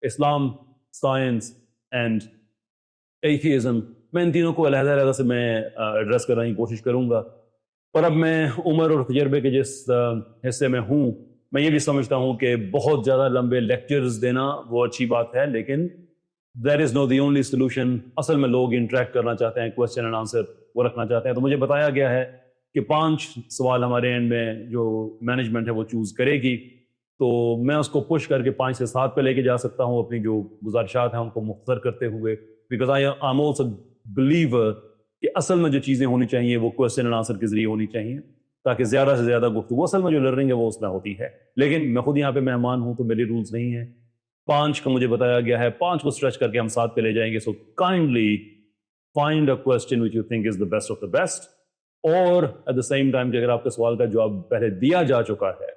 Islam, science and atheism, میں ان تینوں کو علیحدہ سے میں ایڈریس کرنے کی کوشش کروں گا. پر اب میں عمر اور تجربے کے جس حصے میں ہوں، میں یہ بھی سمجھتا ہوں کہ بہت زیادہ لمبے لیکچرز دینا وہ اچھی بات ہے، لیکن دیر is know the only solution. اصل میں لوگ انٹریکٹ کرنا چاہتے ہیں، کوشچن اینڈ آنسر وہ رکھنا چاہتے ہیں. تو مجھے بتایا گیا ہے کہ 5 سوال ہمارے اینڈ میں جو مینجمنٹ ہے وہ چوز کرے گی، تو میں اس کو پش کر کے 5 سے 7 پہ لے کے جا سکتا ہوں اپنی جو گزارشات ہیں ان کو مختصر کرتے ہوئے. Because I am also believer کہ اصل میں جو چیزیں ہونی چاہیے وہ کوشچن اینڈ آنسر کے ذریعے ہونی چاہیے، تاکہ زیادہ سے زیادہ گفتگو، اصل میں جو لرننگ ہے وہ اس میں ہوتی ہے. لیکن میں خود یہاں پہ مہمان ہوں تو میری رولز نہیں ہیں. 5 کا مجھے بتایا گیا ہے، 5 کو اسٹریچ کر کے ہم 7 پہ لے جائیں گے. So kindly find a question which you think is the best of the best, اور ایٹ دا سیم ٹائم کہ اگر آپ کے سوال کا جواب پہلے دیا جا چکا ہے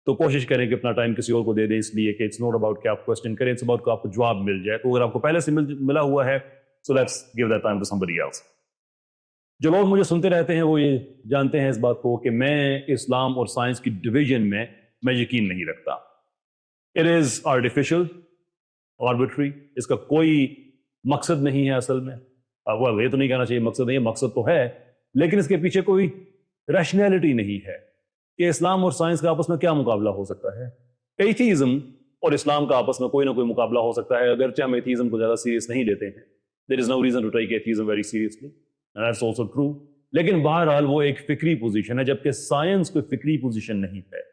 تو کوشش کریں کہ اپنا ٹائم کسی اور کو دے دیں، اس لیے کہ اٹس ناٹ اباؤٹ کہ آپ کوسچن کریں، اٹس اباؤٹ کہ آپ کو جواب مل جائے. تو اگر آپ کو پہلے سے ملا ہوا ہے، so let's give that time to somebody else. جو لوگ مجھے سنتے رہتے ہیں وہ یہ جانتے ہیں اس بات کو کہ میں اسلام اور سائنس کی ڈویژن میں یقین نہیں رکھتا. اٹ از آرٹیفیشل، آربیٹری، اس کا کوئی مقصد نہیں ہے اصل میں. یہ تو نہیں کہنا چاہیے مقصد نہیں ہے، مقصد تو ہے، لیکن اس کے پیچھے کوئی ریشنلٹی نہیں ہے کہ اسلام اور سائنس کا آپس میں کیا مقابلہ ہو سکتا ہے. ایتھیزم اور اسلام کا آپس میں کوئی نہ کوئی مقابلہ ہو سکتا ہے، اگرچہ ہم ایتھیزم کو زیادہ سیریس نہیں لیتے ہیں. There is no reason to take atheism very seriously, and that's also true. لیکن بہرحال وہ ایک فکری پوزیشن ہے، جبکہ سائنس کوئی فکری پوزیشن نہیں ہے.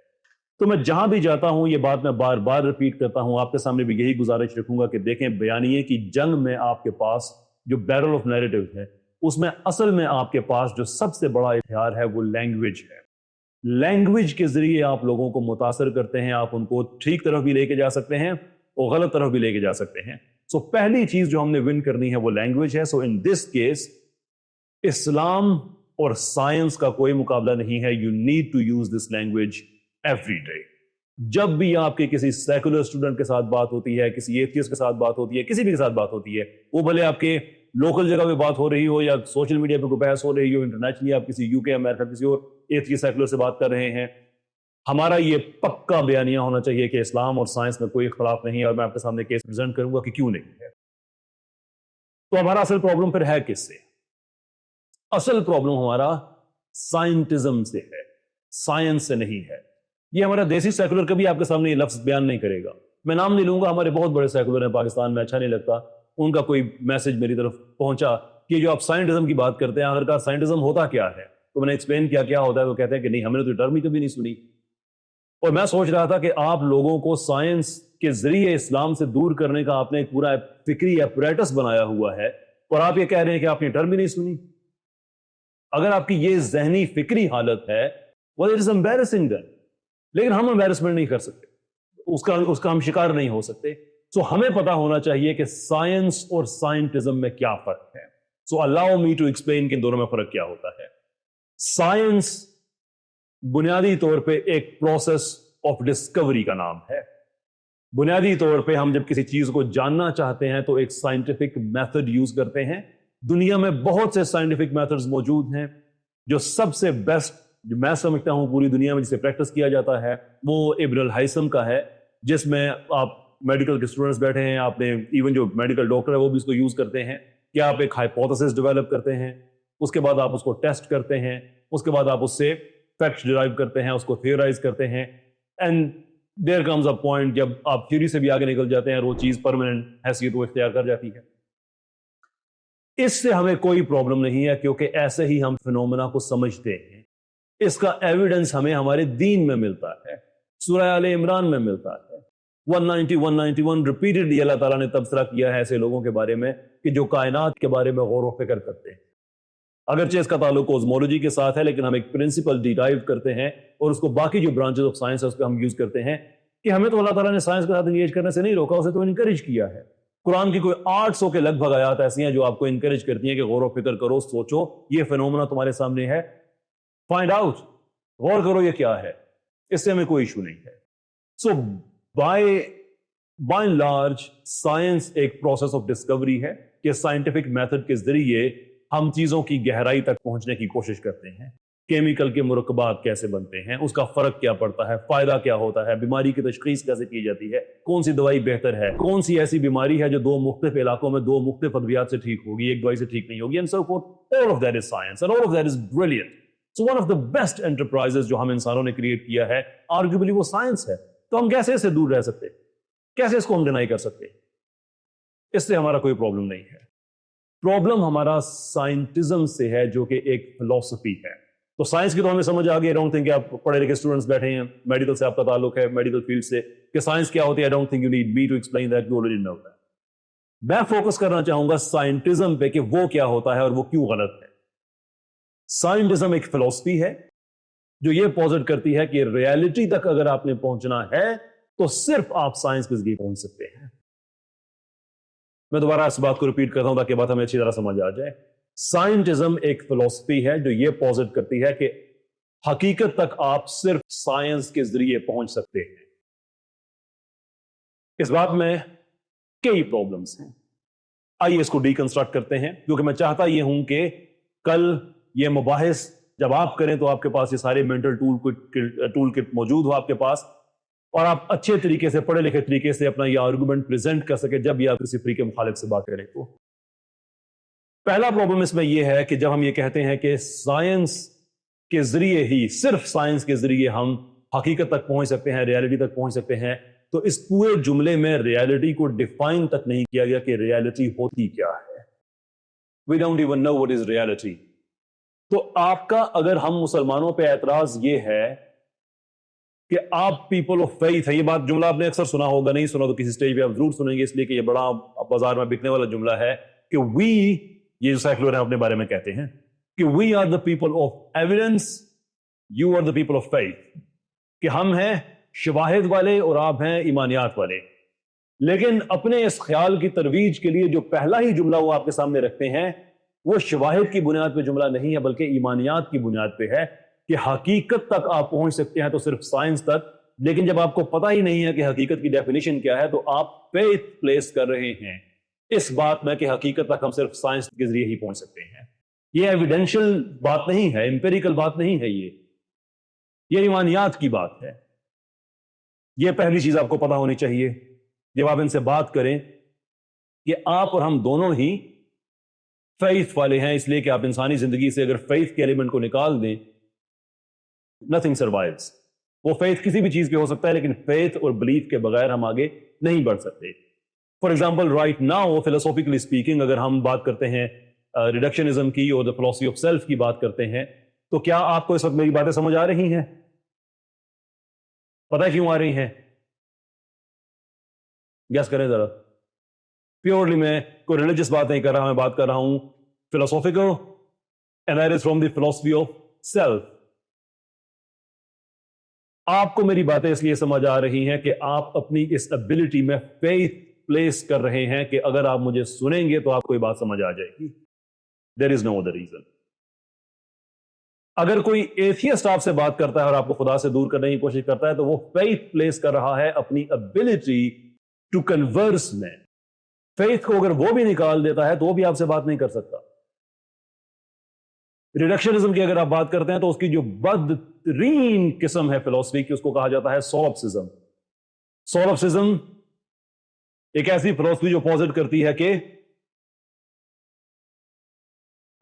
تو میں جہاں بھی جاتا ہوں یہ بات میں بار بار ریپیٹ کرتا ہوں، آپ کے سامنے بھی یہی گزارش رکھوں گا کہ دیکھیں، بیانیے کی جنگ میں آپ کے پاس جو بیرل آف نیریٹو ہے، اس میں اصل میں آپ کے پاس جو سب سے بڑا ہتھیار ہے وہ لینگویج ہے. لینگویج کے ذریعے آپ لوگوں کو متاثر کرتے ہیں، آپ ان کو ٹھیک طرف بھی لے کے جا سکتے ہیں اور غلط طرف بھی لے کے جا سکتے ہیں. سو پہلی چیز جو ہم نے ون کرنی ہے وہ لینگویج ہے. سو ان دس کیس اسلام اور سائنس کا کوئی مقابلہ نہیں ہے. You need to use this language every day. جب بھی آپ کے کسی سیکولر اسٹوڈنٹ کے ساتھ بات ہوتی ہے، کسی ایتھیسٹ کے ساتھ بات ہوتی ہے، کسی بھی کے ساتھ بات ہوتی ہے، وہ بھلے آپ کے لوکل جگہ پہ بات ہو رہی ہو یا سوشل میڈیا پہ کوئی بحث ہو رہی ہو، انٹرنیشنلی آپ کسی یو کے، امریکہ، کسی اور ایتھیسٹ سیکولر سے بات کر رہے ہیں، ہمارا یہ پکا بیانیہ ہونا چاہیے کہ اسلام اور سائنس میں کوئی اختلاف نہیں ہے. اور میں آپ کے سامنے کیس پریزنٹ کروں گا کہ کیوں نہیں ہے. تو ہمارا اصل پرابلم پھر ہے کس سے؟ اصل پرابلم ہمارا سائنٹزم سے ہے، سائنس سے نہیں ہے. یہ ہمارا دیسی سیکولر کبھی آپ کے سامنے یہ لفظ بیان نہیں کرے گا. میں نام نہیں لوں گا، ہمارے بہت بڑے سیکولر ہیں پاکستان میں، اچھا نہیں لگتا ان کا کوئی میسج میری طرف پہنچا کہ جو آپ سائنٹزم کی بات کرتے ہیں، آخرکار سائنٹزم ہوتا کیا ہے؟ تو میں نے ایکسپلین کیا ہوتا ہے. وہ کہتے ہیں کہ نہیں، ہم نے تو ٹرم ہی کبھی نہیں سنی. اور میں سوچ رہا تھا کہ آپ لوگوں کو سائنس کے ذریعے اسلام سے دور کرنے کا آپ نے ایک پورا فکری ایپریٹس بنایا ہوا ہے، اور آپ یہ کہہ رہے ہیں کہ آپ نے ٹرم ہی نہیں سنی. اگر آپ کی یہ ذہنی فکری حالت ہے، well it is embarrassing then. لیکن ہم امبیرسمنٹ نہیں کر سکتے، اس کا ہم شکار نہیں ہو سکتے. سو ہمیں پتا ہونا چاہیے کہ سائنس اور سائنٹزم میں کیا فرق ہے. سو allow me to explain کہ ان دونوں میں فرق کیا ہوتا ہے. سائنس بنیادی طور پہ ایک پروسیس آف ڈسکوری کا نام ہے. بنیادی طور پہ ہم جب کسی چیز کو جاننا چاہتے ہیں تو ایک سائنٹیفک میتھڈ یوز کرتے ہیں. دنیا میں بہت سے سائنٹیفک میتھڈز موجود ہیں. جو سب سے بیسٹ جو میں سمجھتا ہوں پوری دنیا میں جسے پریکٹس کیا جاتا ہے وہ ابن الہیثم کا ہے، جس میں آپ میڈیکل کے اسٹوڈنٹس بیٹھے ہیں، آپ نے ایون جو میڈیکل ڈاکٹر ہے وہ بھی اس کو یوز کرتے ہیں کہ آپ ایک ہائپوتھیسس ڈیولپ کرتے ہیں، اس کے بعد آپ اس کو ٹیسٹ کرتے ہیں، اس کے بعد آپ اس سے فیکٹس ڈرائیو کرتے ہیں، اس کو تھیورائز کرتے ہیں، and there comes a point جب آپ تھیوری سے بھی آگے نکل جاتے ہیں اور وہ چیز پرماننٹ حیثیت کو اختیار کر جاتی ہے. اس سے ہمیں کوئی پرابلم نہیں ہے کیونکہ ایسے ہی ہم فینومینا کو سمجھتے ہیں. اس کا ایویڈنس ہمیں ہمارے دین میں ملتا ہے، سورہ آل عمران میں ملتا ہے. 190 191 ریپیٹڈلی اللہ تعالیٰ نے تبصرہ کیا ہے ایسے لوگوں کے بارے میں کہ جو کائنات کے بارے میں غور و فکر کرتے ہیں. اگرچہ اس کا تعلق کوزمولوجی کے ساتھ ہے، لیکن ہم ایک پرنسپل ڈیرائیو کرتے ہیں اور اس کو باقی جو برانچز آف سائنس ہے اس پہ ہم یوز کرتے ہیں کہ ہمیں تو اللہ تعالیٰ نے سائنس کے ساتھ انگیج کرنے سے نہیں روکا، اسے تو انکریج کیا ہے. قرآن کی کوئی 800 کے لگ بھگ آیات ایسی ہیں جو آپ کو انکریج کرتی ہیں کہ غور و فکر کرو، سوچو، یہ فینومینا تمہارے سامنے ہے، فائنڈ آؤٹ، غور کرو یہ کیا ہے. اس سے ہمیں کوئی ایشو نہیں ہے. So by and large science ایک پروسیس آف ڈسکوری ہے کہ سائنٹیفک میتھڈ کے ذریعے ہم چیزوں کی گہرائی تک پہنچنے کی کوشش کرتے ہیں. کیمیکل کے مرکبات کیسے بنتے ہیں, اس کا فرق کیا پڑتا ہے, فائدہ کیا ہوتا ہے, بیماری کی تشخیص کیسے کی جاتی ہے, کون سی دوائی بہتر ہے, کون سی ایسی بیماری ہے جو دو مختلف علاقوں میں دو مختلف ادویات سے ٹھیک ہوگی, ایک دوائی سے ٹھیک نہیں ہوگی, and so forth. All of that is science and all of that is brilliant. So one of the best enterprises جو ہم انسانوں نے کریٹ کیا ہے, arguably وہ سائنس ہے. تو ہم کیسے اس سے دور رہ سکتے, کیسے اس کو ہم ڈینائی کر سکتے؟ اس سے ہمارا کوئی پرابلم نہیں ہے. پرابلم ہمارا سائنٹزم سے ہے جو کہ ایک فلسفی ہے. تو سائنس کی تو ہمیں سمجھ آ گئی. I don't think کہ آپ پڑھے لکھے اسٹوڈنٹس بیٹھے ہیں, میڈیکل سے آپ کا تعلق ہے, میڈیکل فیلڈ سے, کہ سائنس کیا ہوتی ہے. I don't think you need me to explain that, you already know that. میں فوکس کرنا چاہوں گا سائنٹزم پہ کہ وہ کیا ہوتا ہے اور وہ کیوں غلط ہے. سائنٹزم ایک فلسفی ہے جو یہ پوزٹ کرتی ہے کہ ریالٹی تک اگر آپ نے پہنچنا ہے تو صرف آپ سائنس کے ذریعے پہنچ سکتے ہیں. میں دوبارہ اس بات کو ریپیٹ کرتا ہوں تاکہ بات ہمیں اچھی طرح سمجھ آ جائے. سائنٹزم ایک فلسفی ہے جو یہ پوزٹ کرتی ہے کہ حقیقت تک آپ صرف سائنس کے ذریعے پہنچ سکتے ہیں. اس بات میں کئی پرابلمس ہیں. آئیے اس کو ڈیکنسٹرکٹ کرتے ہیں, کیونکہ میں چاہتا یہ ہوں کہ کل یہ مباحث جب آپ کریں تو آپ کے پاس یہ سارے مینٹل ٹول کٹ موجود ہو آپ کے پاس, اور آپ اچھے طریقے سے, پڑھے لکھے طریقے سے اپنا یہ آرگومنٹ پریزنٹ کر سکے جب یہ آپ کسی فریق مخالف سے بات کریں. تو پہلا پرابلم اس میں یہ ہے کہ جب ہم یہ کہتے ہیں کہ سائنس کے ذریعے ہی, صرف سائنس کے ذریعے ہم حقیقت تک پہنچ سکتے ہیں, ریالٹی تک پہنچ سکتے ہیں, تو اس پورے جملے میں ریالٹی کو ڈیفائن تک نہیں کیا گیا کہ ریالٹی ہوتی کیا ہے. We don't even know what is reality. تو آپ کا, اگر ہم مسلمانوں پہ اعتراض یہ ہے کہ آپ پیپل آف فیتھ ہے, یہ بات جملہ آپ نے اکثر سنا ہوگا, نہیں سنا تو کسی سٹیج پہ آپ ضرور سنیں گے, اس لیے کہ یہ بڑا بازار میں بکنے والا جملہ ہے کہ وی, یہ جو سیکولر ہیں اپنے بارے میں کہتے ہیں کہ we are the people of evidence, you are the people of faith, کہ ہم ہیں شواہد والے اور آپ ہیں ایمانیات والے. لیکن اپنے اس خیال کی ترویج کے لیے جو پہلا ہی جملہ وہ آپ کے سامنے رکھتے ہیں وہ شواہد کی بنیاد پہ جملہ نہیں ہے بلکہ ایمانیات کی بنیاد پہ ہے کہ حقیقت تک آپ پہنچ سکتے ہیں تو صرف سائنس تک. لیکن جب آپ کو پتہ ہی نہیں ہے کہ حقیقت کی ڈیفینیشن کیا ہے تو آپ فیتھ پلیس کر رہے ہیں اس بات میں کہ حقیقت تک ہم صرف سائنس کے ذریعے ہی پہنچ سکتے ہیں. یہ ایویڈینشل بات نہیں ہے, امپیریکل بات نہیں ہے, یہ ایمانیات کی بات ہے. یہ پہلی چیز آپ کو پتہ ہونی چاہیے جب آپ ان سے بات کریں کہ آپ اور ہم دونوں ہی فیتھ والے ہیں, اس لیے کہ آپ انسانی زندگی سے اگر فیتھ کے ایلیمنٹ کو نکال دیں nothing survives. وہ فیتھ کسی بھی چیز کے ہو سکتا ہے لیکن فیتھ اور بلیف کے بغیر ہم آگے نہیں بڑھ سکتے. For example right now philosophically speaking, اگر ہم بات کرتے ہیں ریڈکشنزم کی اور دا فلاسفی آف سیلف کی بات کرتے ہیں, تو کیا آپ کو اس وقت میری باتیں سمجھ آ رہی ہیں؟ پتہ ہے کیوں آ رہی ہیں؟ گیس کریں ذرا. پیورلی میں کوئی ریلیجس بات نہیں کر رہا, میں بات کر رہا ہوں philosophical, and that is from the فلسفی آف سیلف. آپ کو میری باتیں اس لیے سمجھ آ رہی ہیں کہ آپ اپنی اس ابیلٹی میں فیتھ پلیس کر رہے ہیں کہ اگر آپ مجھے سنیں گے تو آپ کو یہ بات سمجھ آ جائے گی. دیر از نو ادر ریزن. اگر کوئی ایتھیسٹ آپ سے بات کرتا ہے اور آپ کو خدا سے دور کرنے کی کوشش کرتا ہے تو وہ فیتھ پلیس کر رہا ہے اپنی ابیلٹی ٹو کنورس میں. فیتھ کو اگر وہ بھی نکال دیتا ہے تو وہ بھی آپ سے بات نہیں کر سکتا. ریڈکشنزم کی اگر آپ بات کرتے ہیں تو اس کی جو بدترین قسم ہے فلسفی کی, اس کو کہا جاتا ہے سولپسزم. سولپسزم ایک ایسی فلسفی جو پوزٹ کرتی ہے کہ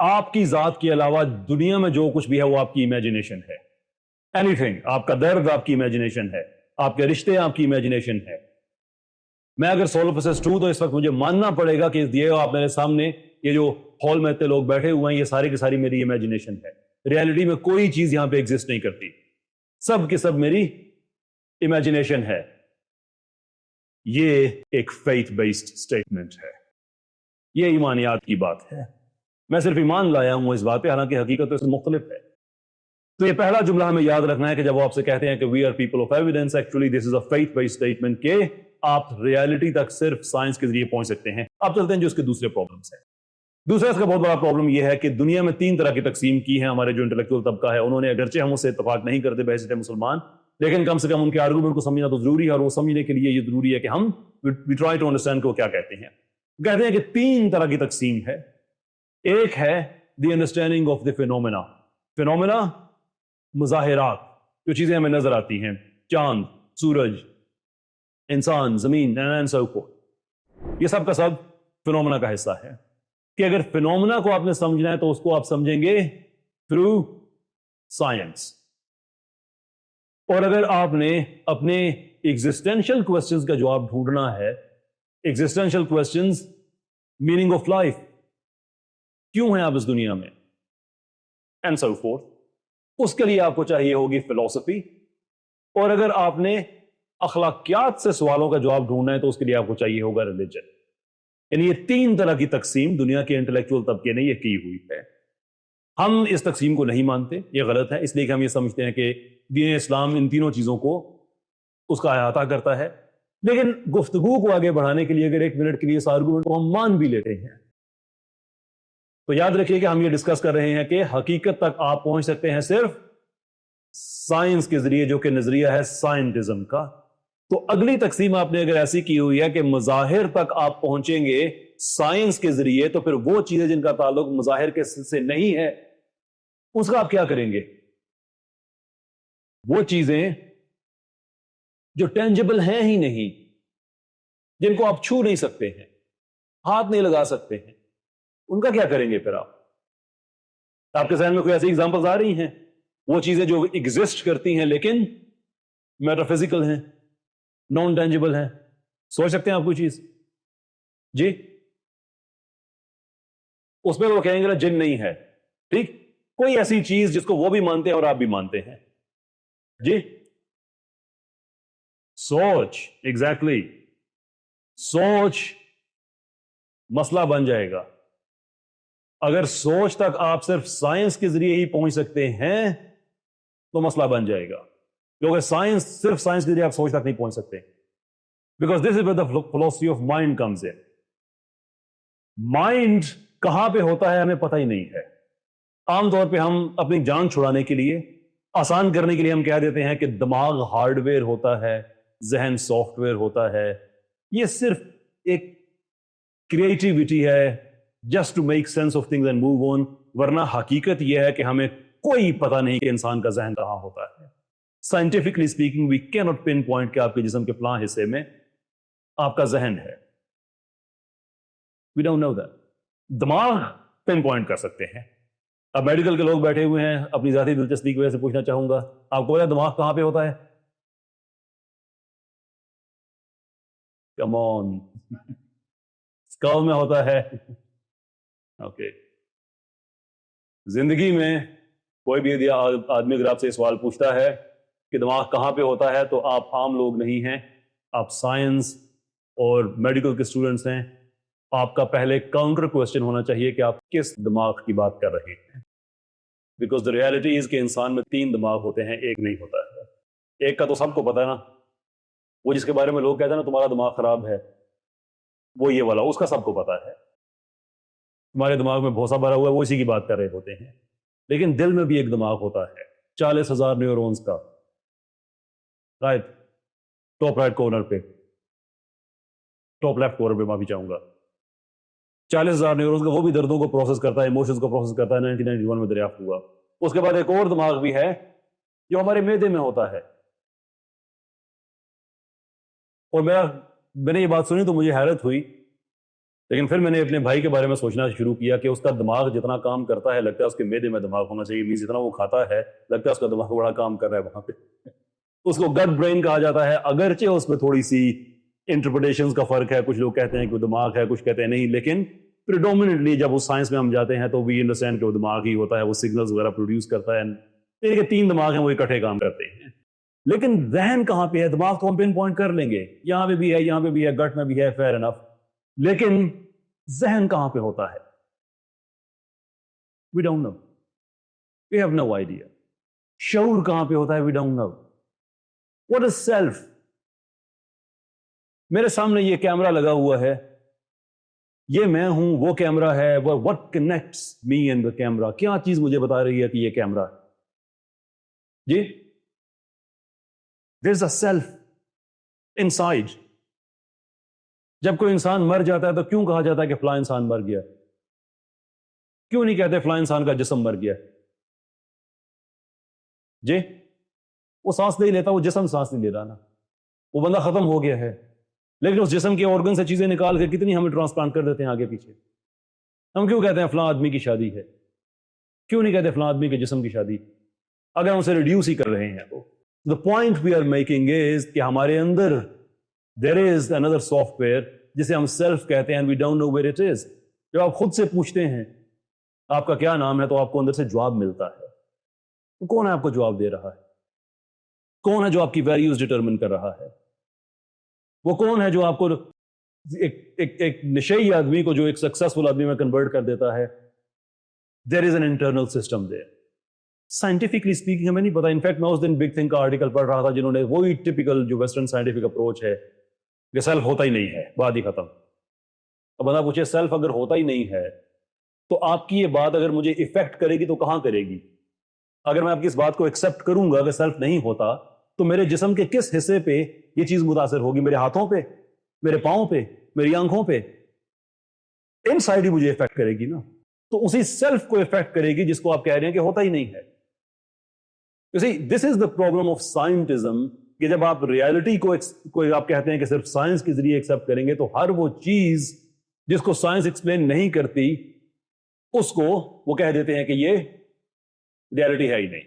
آپ کی ذات کے علاوہ دنیا میں جو کچھ بھی ہے وہ آپ کی امیجنیشن ہے. اینی تھنگ, آپ کا درد آپ کی امیجنیشن ہے, آپ کے رشتے آپ کی امیجنیشن ہے. میں اگر سولپسسٹ ہوں تو اس وقت مجھے ماننا پڑے گا کہ یہ آپ میرے سامنے یہ جو ہال میں اتنے لوگ بیٹھے ہوئے ہیں یہ ساری کی ساری میری امیجنیشن ہے. ریالٹی میں کوئی چیز یہاں پہ ایگزسٹ نہیں کرتی, سب کی سب میری امیجنیشن ہے. یہ ایک فیتھ بیسڈ اسٹیٹمنٹ ہے, یہ ایمانیات کی بات ہے. میں صرف ایمان لایا ہوں اس بات پہ, حالانکہ حقیقت تو اس سے مختلف ہے. تو یہ پہلا جملہ ہمیں یاد رکھنا ہے کہ جب وہ آپ سے کہتے ہیں کہ we are people of evidence, actually this is a faith based statement کہ آپ ریالٹی تک صرف سائنس کے ذریعے پہنچ سکتے ہیں. اب چلتے ہیں جو اس کے دوسرے پرابلمس ہیں. دوسرا اس کا بہت بڑا پرابلم یہ ہے کہ دنیا میں 3 طرح کی تقسیم کی ہے ہمارے جو انٹلیکچوئل طبقہ ہے انہوں نے, اگرچہ ہم اس سے اتفاق نہیں کرتے بحیثیت مسلمان, لیکن کم سے کم ان کے آرگومنٹ کو سمجھنا تو ضروری ہے, اور وہ سمجھنے کے لیے یہ ضروری ہے کہ ہم وی ٹرائی ٹو انڈرسٹینڈ کہ وہ کیا کہتے ہیں. کہتے ہیں کہ 3 طرح کی تقسیم ہے. ایک ہے the understanding of the phenomena. Phenomena مظاہرات جو چیزیں ہمیں نظر آتی ہیں، چاند، سورج، انسان، زمین، اینڈ سو فورتھ، یہ سب کا سب فنومنا کا حصہ ہے کہ اگر فنومنا کو آپ نے سمجھنا ہے تو اس کو آپ سمجھیں گے تھرو سائنس. اور اگر آپ نے اپنے ایگزسٹینشل کوسچنز کا جواب ڈھونڈنا ہے، ایگزسٹینشل کوسچنز، میننگ آف لائف، کیوں ہیں آپ اس دنیا میں، اینڈ سو فورتھ، اس کے لیے آپ کو چاہیے ہوگی فلسفی. اور اگر آپ نے اخلاقیات سے سوالوں کا جواب ڈھونڈنا ہے تو اس کے لیے آپ کو چاہیے ہوگا ریلیجن. یعنی یہ تین طرح کی تقسیم دنیا کے انٹلیکچوئل طبقے نے یہ کی ہوئی ہے. ہم اس تقسیم کو نہیں مانتے، یہ غلط ہے، اس لیے کہ ہم یہ سمجھتے ہیں کہ دین اسلام ان تینوں چیزوں کو اس کا احاطہ کرتا ہے. لیکن گفتگو کو آگے بڑھانے کے لیے اگر ایک منٹ کے لیے اس آرگومنٹ کو ہم مان بھی لیتے ہیں تو یاد رکھیے کہ ہم یہ ڈسکس کر رہے ہیں کہ حقیقت تک آپ پہنچ سکتے ہیں صرف سائنس کے ذریعے، جو کہ نظریہ ہے سائنٹزم کا. تو اگلی تقسیم آپ نے اگر ایسی کی ہوئی ہے کہ مظاہر تک آپ پہنچیں گے سائنس کے ذریعے، تو پھر وہ چیزیں جن کا تعلق مظاہر کے سے نہیں ہے اس کا آپ کیا کریں گے؟ وہ چیزیں جو ٹینجبل ہیں ہی نہیں، جن کو آپ چھو نہیں سکتے ہیں، ہاتھ نہیں لگا سکتے ہیں، ان کا کیا کریں گے پھر آپ کے ذہن میں کوئی ایسی ایگزامپلز آ رہی ہیں؟ وہ چیزیں جو ایگزسٹ کرتی ہیں لیکن میٹافزیکل ہیں، نان ٹینجبل ہیں. سوچ سکتے ہیں آپ کوئی چیز؟ جی، اس میں وہ کہیں گے جن نہیں ہے، ٹھیک، کوئی ایسی چیز جس کو وہ بھی مانتے ہیں اور آپ بھی مانتے ہیں. جی، سوچ، ایگزیکٹلی، سوچ مسئلہ بن جائے گا. اگر سوچ تک آپ صرف سائنس کے ذریعے ہی پہنچ سکتے ہیں تو مسئلہ بن جائے گا، کیونکہ صرف سائنس کے ذریعے آپ سوچ تک نہیں پہنچ سکتے. Because this is where the philosophy of mind comes in. Mind کہاں پہ ہوتا ہے ہمیں پتہ ہی نہیں ہے. عام طور پہ ہم اپنی جان چھڑانے کے لیے، آسان کرنے کے لیے ہم کہہ دیتے ہیں کہ دماغ ہارڈ ویئر ہوتا ہے، ذہن سافٹ ویئر ہوتا ہے. یہ صرف ایک کریٹیوٹی ہے، just to make sense of things and move on. ورنہ حقیقت یہ ہے کہ ہمیں کوئی پتہ نہیں کہ انسان کا ذہن کہاں ہوتا ہے. سائنٹیفکلی اسپیکنگ وی کی ناٹ پن پوائنٹ کہ آپ کے جسم کے فلاں حصے میں آپ کا ذہن ہے. We don't know that. دماغ پن پوائنٹ کر سکتے ہیں. اب میڈیکل کے لوگ بیٹھے ہوئے ہیں، اپنی ذاتی دلچسپی کی وجہ سے پوچھنا چاہوں گا، آپ کو پتا دماغ کہاں پہ ہوتا ہے؟ کم آن، اسکل میں ہوتا ہے. اوکے. زندگی میں کوئی بھی آدمی اگر آپ سے سوال پوچھتا ہے کہ دماغ کہاں پہ ہوتا ہے تو آپ عام لوگ نہیں ہیں، آپ سائنس اور میڈیکل کے اسٹوڈنٹس ہیں. آپ کا پہلے کاؤنٹر کوشچن ہونا چاہیے کہ آپ کس دماغ کی بات کر رہے ہیں. بیکاز دا ریالٹی از کہ انسان میں 3 دماغ ہوتے ہیں، ایک نہیں ہوتا ہے. ایک کا تو سب کو پتا ہے نا، وہ جس کے بارے میں لوگ کہتے ہیں نا تمہارا دماغ خراب ہے، وہ یہ والا، اس کا سب کو پتا ہے. تمہارے دماغ میں بھوسا بھرا ہوا ہے، وہ اسی کی بات کر رہے ہوتے ہیں. لیکن دل میں بھی ایک دماغ ہوتا ہے 40,000 نیورونز کا، رائٹ، ٹاپ رائٹ کارنر پہ، ٹاپ لیفٹ کارنر پہ معافی چاہوں گا. 40,000 نیورونز کا، وہ بھی دردوں کو پروسیس کرتا ہے، ایموشنز کو پروسیس کرتا ہے. 1991 میں دریافت ہوا. اس کے بعد ایک اور دماغ بھی ہے جو ہمارے معدے میں ہوتا ہے. اور میں نے یہ بات سنی تو مجھے حیرت ہوئی، لیکن پھر میں نے اپنے بھائی کے بارے میں سوچنا شروع کیا کہ اس کا دماغ جتنا کام کرتا ہے لگتا ہے اس کے معدے میں دماغ ہونا چاہیے. مینس جتنا وہ کھاتا ہے لگتا ہے اس کا دماغ بڑا کام کر رہا ہے وہاں پہ. اس کو گٹ برین کہا جاتا ہے، اگرچہ اس میں تھوڑی سی انٹرپریٹیشنز کا فرق ہے. کچھ لوگ کہتے ہیں کہ وہ دماغ ہے، کچھ کہتے ہیں نہیں. لیکن پریڈومیننٹلی جب اس سائنس میں ہم جاتے ہیں تو وی انڈرسٹینڈ کہ وہ دماغ ہی ہوتا ہے، وہ سگنلز وغیرہ پروڈیوس کرتا ہے. کہ 3 دماغ ہیں وہ اکٹھے کام کرتے ہیں. لیکن ذہن کہاں پہ ہے؟ دماغ کو ہم پن پوائنٹ کر لیں گے، یہاں پہ بھی ہے، یہاں پہ بھی ہے، گٹ میں بھی ہے، فیئر انف. لیکن ذہن کہاں پہ ہوتا ہے؟ We don't know, we have no idea. شعور کہاں پہ ہوتا ہے؟ We don't know. What is self? میرے سامنے یہ کیمرہ لگا ہوا ہے، یہ میں ہوں، وہ کیمرہ ہے. what connects me and the camera؟ کیا چیز مجھے بتا رہی ہے کہ یہ کیمرہ ہے؟ جی، there's a self inside. جب کوئی انسان مر جاتا ہے تو کیوں کہا جاتا ہے کہ فلاں انسان مر گیا؟ کیوں نہیں کہتے فلاں انسان کا جسم مر گیا؟ جی وہ سانس نہیں لیتا, وہ جسم سانس نہیں لے رہا نا, وہ بندہ ختم ہو گیا ہے, لیکن اس جسم کے آرگن سے چیزیں نکال کے کتنی ہمیں ٹرانسپلانٹ کر دیتے ہیں آگے پیچھے. ہم کیوں کہتے ہیں فلاں آدمی کی شادی ہے, کیوں نہیں کہتے فلاں آدمی کے جسم کی شادی, اگر ہم اسے ریڈیوس ہی کر رہے ہیں تو. The point we are making is کہ ہمارے اندر دیر از اندر سافٹ ویئر جسے ہم سیلف کہتے ہیں, we don't know where it is. جب آپ خود سے پوچھتے ہیں آپ کا کیا نام ہے تو آپ کو اندر سے جواب ملتا ہے. تو کون ہے آپ کو جواب دے رہا ہے؟ کون ہے جو آپ کی ویلیوز ڈٹرمن کر رہا ہے؟ وہ کون ہے جو آپ کو ایک نشئی آدمی کو جو ایک سکسیسفل آدمی میں کنورٹ کر دیتا ہے؟ There is an internal system there. Scientifically speaking ہمیں نہیں پتا. انفیکٹ میں اس دن بگ تھنک کا آرٹیکل پڑھ رہا تھا جنہوں نے وہی ٹپیکل جو ویسٹرن سائنٹیفک اپروچ ہے کہ سیلف ہوتا ہی نہیں ہے, بات ہی ختم. اب بندہ پوچھے سیلف اگر ہوتا ہی نہیں ہے تو آپ کی یہ بات اگر مجھے افیکٹ کرے گی تو کہاں کرے گی؟ اگر میں آپ کی اس بات کو ایکسیپٹ کروں گا کہ سیلف نہیں ہوتا تو میرے جسم کے کس حصے پہ یہ چیز متاثر ہوگی؟ میرے ہاتھوں پہ, میرے پاؤں پہ, میری آنکھوں پہ. ان سائڈ ہی مجھے افیکٹ کرے گی نا. تو اسی سیلف کو افیکٹ کرے گی جس کو آپ کہہ رہے ہیں کہ ہوتا ہی نہیں ہے. دس از دا پرابلم آف سائنٹزم کہ جب آپ ریالٹی کو آپ کہتے ہیں کہ صرف سائنس کے ذریعے ایکسیپٹ کریں گے تو ہر وہ چیز جس کو سائنس ایکسپلین نہیں کرتی اس کو وہ کہہ دیتے ہیں کہ یہ ریالٹی ہے ہی نہیں.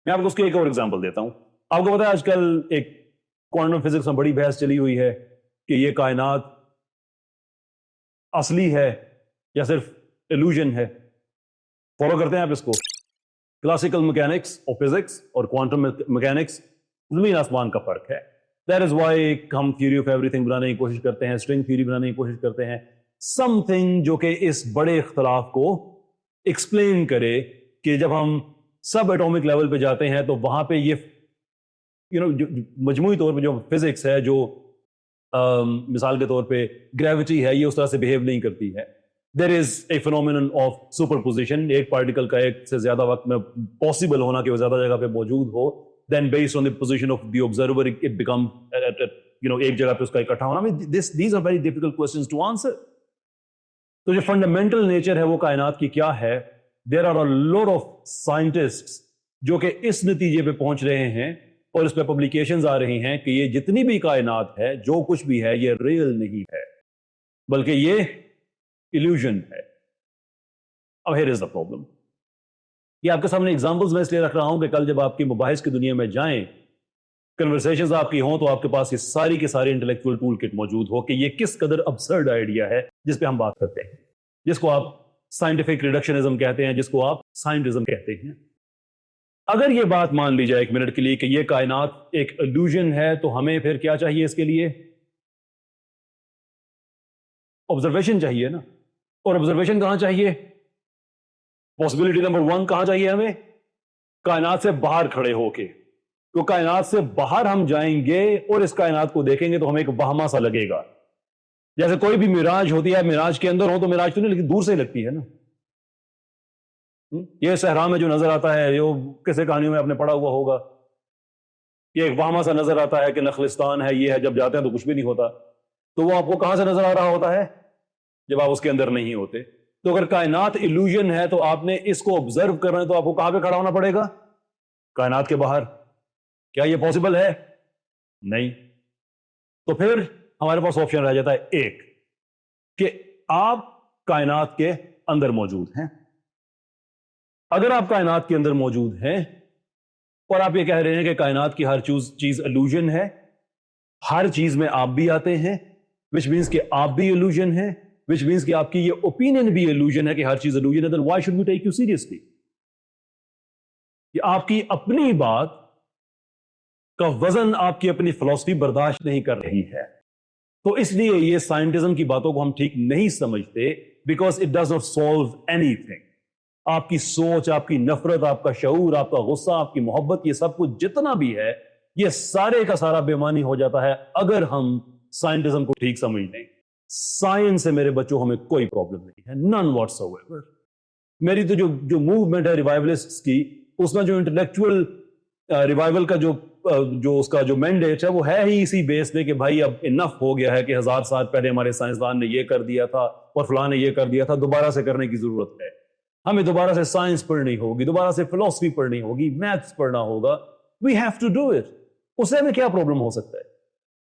میں آپ کو اس کی ایک اور ایگزامپل دیتا ہوں. آپ کو پتا ہے آج کل ایک کوانٹم فزکس میں بڑی بحث چلی ہوئی ہے کہ یہ کائنات اصلی ہے یا صرف ایلوژن ہے. فالو کرتے ہیں آپ اس کو؟ کلاسیکل میکینکس اور فزکس اور کوانٹم میکینکس زمین آسمان کا فرق ہے. دیٹ از وائی ہم تھیوری آف ایوری تھنگ بنانے کی کوشش کرتے ہیں, اسٹرنگ تھیوری بنانے کی کوشش کرتے ہیں, سم تھنگ جو کہ اس بڑے اختلاف کو ایکسپلین کرے کہ جب ہم سب ایٹامک لیول پہ جاتے ہیں تو وہاں پہ یہ مجموعی طور پہ جو فزکس ہے, جو مثال کے طور پہ گریوٹی ہے, یہ اس طرح سے بہیو نہیں کرتی ہے. There is a phenomenon of super position, ایک پارٹیکل کا ایک سے زیادہ وقت میں پاسبل ہونا کہ وہ زیادہ جگہ پہ موجود ہو. Then based on the position of the observer it become ایک جگہ پہ اس کا اکٹھا ہونا. These are very difficult questions to answer. تو جو فنڈامنٹل نیچر ہے وہ کائنات کی کیا ہے؟ There are a lot of scientist جو کہ اس نتیجے پہ پہنچ رہے ہیں اور اس پہ پبلیکیشنز آ رہی ہیں کہ یہ جتنی بھی کائنات ہے, جو کچھ بھی ہے, یہ ریئل نہیں ہے بلکہ یہ illusion ہے. اب here is the problem. یہ آپ کے سامنے ایگزامپلز میں اس لیے رکھ رہا ہوں کہ کل جب آپ کی مباحث کی دنیا میں جائیں, کنورسیشنز آپ کی ہوں, تو آپ کے پاس یہ ساری کے ساری انٹلیکچوئل ٹول کٹ موجود ہو کہ یہ کس قدر ابسرڈ آئیڈیا ہے جس پہ ہم بات کرتے ہیں, جس کو آپ سائنٹیفک ریڈکشنزم کہتے ہیں, جس کو آپ سائنٹزم کہتے ہیں. اگر یہ بات مان لی جائے ایک منٹ کے لیے کہ یہ کائنات ایک illusion ہے, تو ہمیں پھر کیا چاہیے اس کے لیے؟ آبزرویشن چاہیے نا. اور آبزرویشن کہاں چاہیے؟ پاسبلٹی نمبر 1 کہاں چاہیے ہمیں؟ کائنات سے باہر کھڑے ہو کے. تو کائنات سے باہر ہم جائیں گے اور اس کائنات کو دیکھیں گے تو ہمیں ایک وہمہ سا لگے گا. جیسے کوئی بھی معراج ہوتی ہے, معراج کے اندر ہو تو معراج تو نہیں, لیکن دور سے ہی لگتی ہے نا. یہ صحرا میں جو نظر آتا ہے, جو کسی کہانیوں میں آپ نے پڑھا ہوا ہوگا, یہ ایک وہمہ سا نظر آتا ہے کہ نخلستان ہے, یہ ہے. جب جاتے ہیں تو کچھ بھی نہیں ہوتا. تو وہ آپ کو کہاں سے نظر آ رہا ہوتا ہے؟ جب آپ اس کے اندر نہیں ہوتے. تو اگر کائنات illusion ہے تو آپ نے اس کو آبزرو کرنا ہے تو آپ کو کہاں پہ کھڑا ہونا پڑے گا؟ کائنات کے باہر. کیا یہ پاسبل ہے؟ نہیں. تو پھر ہمارے پاس آپشن رہ جاتا ہے ایک, کہ آپ کائنات کے اندر موجود ہیں. اگر آپ کائنات کے اندر موجود ہیں اور آپ یہ کہہ رہے ہیں کہ کائنات کی ہر چیز illusion ہے, ہر چیز میں آپ بھی آتے ہیں, which means کہ آپ بھی illusion ہیں, which means کہ آپ کی یہ opinion بھی illusion ہے کہ ہر چیز illusion ہے, then why should we take you seriously? کہ آپ کی اپنی بات کا وزن آپ کی اپنی فلسفی برداشت نہیں کر رہی ہے. تو اس لیے یہ سائنٹزم کی باتوں کو ہم ٹھیک نہیں سمجھتے, because it does not solve anything. آپ کی سوچ, آپ کی نفرت, آپ کا شعور, آپ کا غصہ, آپ کی محبت, یہ سب کچھ جتنا بھی ہے, یہ سارے کا سارا بے معنی ہو جاتا ہے اگر ہم سائنٹزم کو ٹھیک سمجھ لیں. سائنس سے میرے بچوں ہمیں کوئی پرابلم نہیں ہے, none whatsoever. میری تو جو موومنٹ ہے ریوائولسٹ کی, اس میں جو انٹلیکچوئل ریوائول کا جو اس کا جو مینڈیٹ ہے وہ ہے ہی اسی بیس پہ کہ بھائی اب انف ہو گیا ہے کہ 1000 سال پہلے ہمارے سائنسدان نے یہ کر دیا تھا اور فلاں نے یہ کر دیا تھا, دوبارہ سے کرنے کی ضرورت ہے. ہمیں دوبارہ سے سائنس پڑھنی ہوگی, دوبارہ سے فلسفی پڑھنی ہوگی, میتھس پڑھنا ہوگا. We have to do it. اس سے ہمیں کیا پرابلم ہو سکتا ہے؟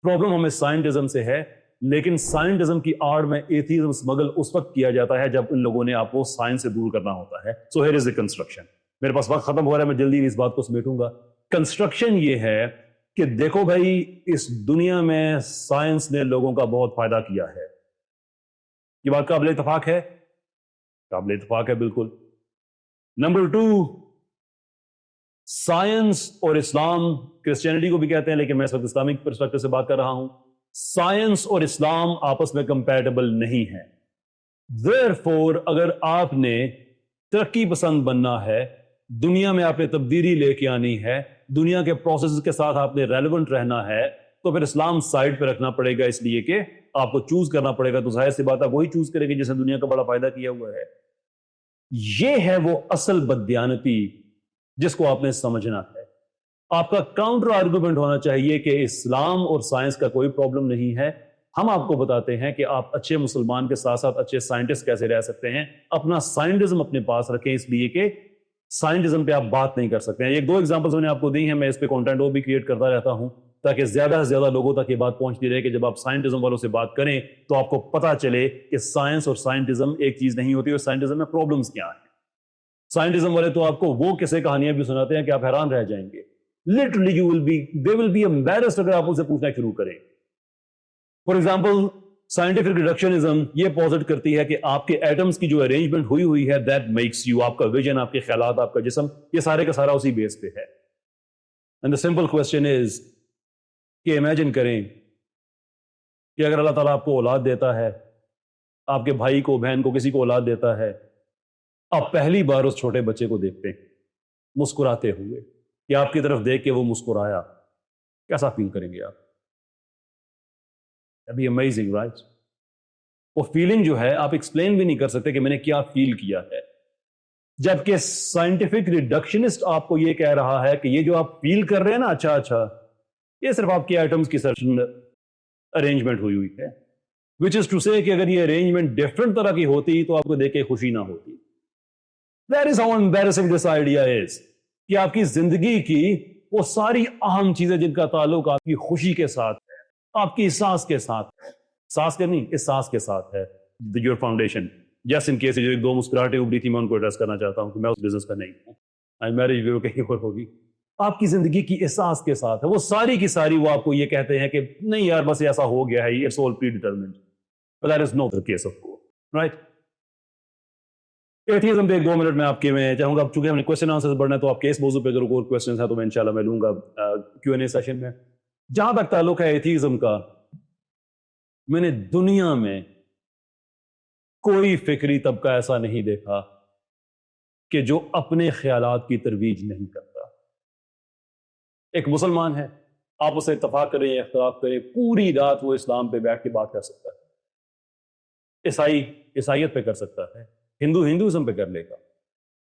پرابلم ہمیں سائنٹزم سے ہے, لیکن سائنٹزم کی آڑ میں ایتھیزم اسمگل اس وقت کیا جاتا ہے جب ان لوگوں نے آپ کو سائنس سے دور کرنا ہوتا ہے. So here is the construction. میرے پاس وقت ختم ہو رہا ہے, میں جلدی اس بات کو سمیٹوں گا. کنسٹرکشن یہ ہے کہ دیکھو بھائی, اس دنیا میں سائنس نے لوگوں کا بہت فائدہ کیا ہے. یہ بات قابل اتفاق ہے, قابل اتفاق ہے بالکل. نمبر 2, سائنس اور اسلام, کرسچینٹی کو بھی کہتے ہیں لیکن میں اس وقت اسلامک پرسپیکٹو سے بات کر رہا ہوں, سائنس اور اسلام آپس میں کمپیٹیبل نہیں ہے. Therefore, اگر آپ نے ترقی پسند بننا ہے, دنیا میں آپ نے تبدیلی لے کے آنی ہے, دنیا کے پروسیس کے ساتھ آپ نے ریلیونٹ رہنا ہے, تو پھر اسلام سائڈ پہ رکھنا پڑے گا, اس لیے کہ آپ کو چوز کرنا پڑے گا. تو ظاہر سی بات ہے وہی چوز کرے گی جس نے دنیا کا بڑا فائدہ کیا ہوا ہے. یہ ہے وہ اصل بددیانتی جس کو آپ نے سمجھنا ہے. آپ کا کاؤنٹر آرگومنٹ ہونا چاہیے کہ اسلام اور سائنس کا کوئی پرابلم نہیں ہے. ہم آپ کو بتاتے ہیں کہ آپ اچھے مسلمان کے ساتھ ساتھ اچھے سائنٹسٹ کیسے رہ سکتے ہیں. اپنا سائنٹزم اپنے پاس رکھیں, اس لیے کہ سائنٹزم پہ آپ بات نہیں کر سکتے ہیں. 1-2 ایگزامپلز میں نے آپ کو دی ہیں, میں اس پہ کانٹینٹ اور بھی کریٹ کرتا رہتا ہوں تاکہ زیادہ سے زیادہ لوگوں تک یہ بات پہنچتی رہے کہ جب آپ سائنٹزم والوں سے بات کریں تو آپ کو پتا چلے کہ سائنس اور سائنٹزم ایک چیز نہیں ہوتی, اور سائنٹزم میں پرابلمز کیا ہیں. سائنٹزم والے تو آپ کو وہ قصے کہانیاں بھی سناتے ہیں کہ آپ حیران رہ جائیں گے. Literally they will be embarrassed اگر آپ ان سے پوچھنا شروع کریں. فار ایگزامپل, سائنٹیفک ریڈکشنزم یہ پوزٹ کرتی ہے کہ آپ کے ایٹمز کی جو ارینجمنٹ ہوئی ہے دیٹ میکس یو, آپ کا ویژن, آپ کے خیالات, آپ کا جسم, یہ سارے کا سارا اسی بیس پہ ہے. And the simple question is کہ امیجن کریں کہ اگر اللہ تعالیٰ آپ کو اولاد دیتا ہے, آپ کے بھائی کو, بہن کو, کسی کو اولاد دیتا ہے, آپ پہلی بار اس چھوٹے بچے کو دیکھتے ہیں مسکراتے ہوئے, کہ آپ کی طرف دیکھ کے وہ مسکرایا, کیسا فیل کریں گے آپ؟ ابھی امیزنگ رائٹ. وہ فیلنگ جو ہے آپ ایکسپلین بھی نہیں کر سکتے کہ میں نے کیا فیل کیا ہے. جبکہ سائنٹیفک ریڈکشنسٹ آپ کو یہ کہہ رہا ہے کہ یہ جو آپ فیل کر رہے ہیں نا, اچھا یہ صرف آپ کے ایٹمز کی ارینجمنٹ ہوئی ہے, which is to say کہ اگر یہ ارینجمنٹ ڈفرنٹ طرح کی ہوتی تو آپ کو دیکھ کے خوشی نہ ہوتی. That is how embarrassing this idea is کہ آپ کی زندگی کی وہ ساری اہم چیزیں جن کا تعلق آپ کی خوشی کے ساتھ ہے, آپ کی احساس کے ساتھ ہے, سانس کے نہیں, احساس کے ساتھ ہے. Your foundation. Just in case جو 2 مسکراہٹیں ابری تھی, میں ان کو ایڈریس کرنا چاہتا ہوں کہ میں اس بزنس کا نہیں ہوں. میرج بیورو کہیں اور ہوگی. آپ کی زندگی کی احساس کے ساتھ ہے, وہ ساری کی ساری وہ آپ کو یہ کہتے ہیں کہ نہیں یار بس ایسا ہو گیا ہے, it's all predetermined. But that is not the case of course. Right? Atheism پہ 1-2 منٹ میں آپ کے میں چاہوں گا, چونکہ ہم نے کوشچن آنسر پڑھنا ہے تو آپ کے اس موضوع پہ اگر کوئی کوشچنس ہیں تو میں انشاءاللہ میں لوں گا Q&A سیشن میں. جہاں تک تعلق ہے ایتھیزم کا, میں نے دنیا میں کوئی فکری طبقہ ایسا نہیں دیکھا کہ جو اپنے خیالات کی ترویج نہیں کرتا. ایک مسلمان ہے, آپ اسے اتفاق کریں یا اختلاف کریں, پوری رات وہ اسلام پہ بیٹھ کے بات کر سکتا ہے, عیسائی عیسائیت پہ کر سکتا ہے, ہندو ہندوازم پہ کر لے گا.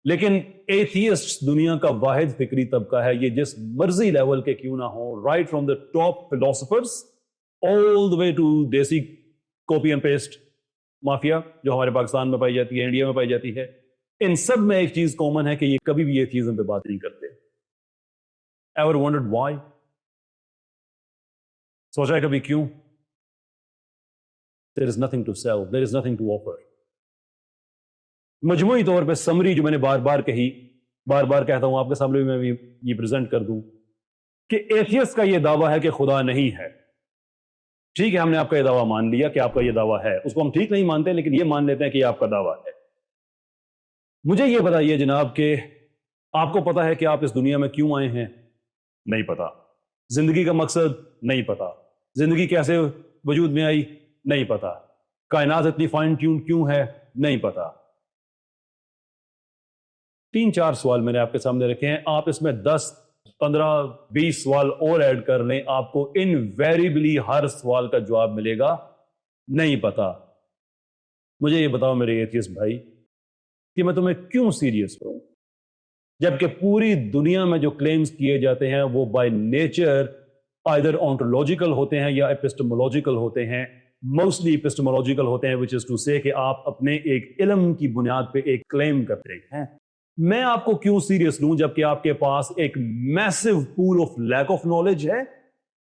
لیکن ایتھیسٹ دنیا کا واحد فکری طبقہ ہے, یہ جس مرضی لیول کے کیوں نہ ہو, right from the top philosophers all the way to desi copy and paste mafia جو ہمارے پاکستان میں پائی جاتی ہے, انڈیا میں پائی جاتی ہے, ان سب میں ایک چیز کامن ہے کہ یہ کبھی بھی ایتھیزم پہ بات نہیں کرتے. Ever wondered why? سوچا ہے کبھی کیوں؟ There is nothing to sell, there is nothing to offer. مجموعی طور پہ سمری جو میں نے بار بار کہی, بار بار کہتا ہوں آپ کے سامنے میں بھی یہ پریزنٹ کر دوں کہ ایتھیسٹ کا یہ دعویٰ ہے کہ خدا نہیں ہے. ٹھیک ہے, ہم نے آپ کا یہ دعویٰ مان لیا کہ آپ کا یہ دعویٰ ہے, اس کو ہم ٹھیک نہیں مانتے لیکن یہ مان لیتے ہیں کہ یہ آپ کا دعویٰ ہے. مجھے یہ بتائیے جناب کہ آپ کو پتا ہے کہ آپ اس دنیا میں کیوں آئے ہیں؟ نہیں پتا. زندگی کا مقصد نہیں پتا. زندگی کیسے وجود میں آئی؟ نہیں پتا. کائنات اتنی فائن ٹیون کیوں ہے؟ نہیں پتا. 3-4 سوال میں نے آپ کے سامنے رکھے ہیں, آپ اس میں 10, 15, 20 سوال اور ایڈ کر لیں, آپ کو انویریبلی ہر سوال کا جواب ملے گا نہیں پتا. مجھے یہ بتاؤ میرے ایتھیسٹ بھائی کہ میں تمہیں کیوں سیریس کروں, جبکہ پوری دنیا میں جو کلیمز کیے جاتے ہیں وہ بائی نیچر آئدر آنٹولوجیکل ہوتے ہیں یا ایپسٹمولوجیکل ہوتے ہیں. موسٹلی اپسٹمولوجیکل ہوتے ہیں, which is to say کہ آپ اپنے ایک علم کی بنیاد پہ ایک کلیم کرتے ہیں. میں آپ کو کیوں سیریس لوں جبکہ آپ کے پاس ایک massive pool of lake of knowledge ہے,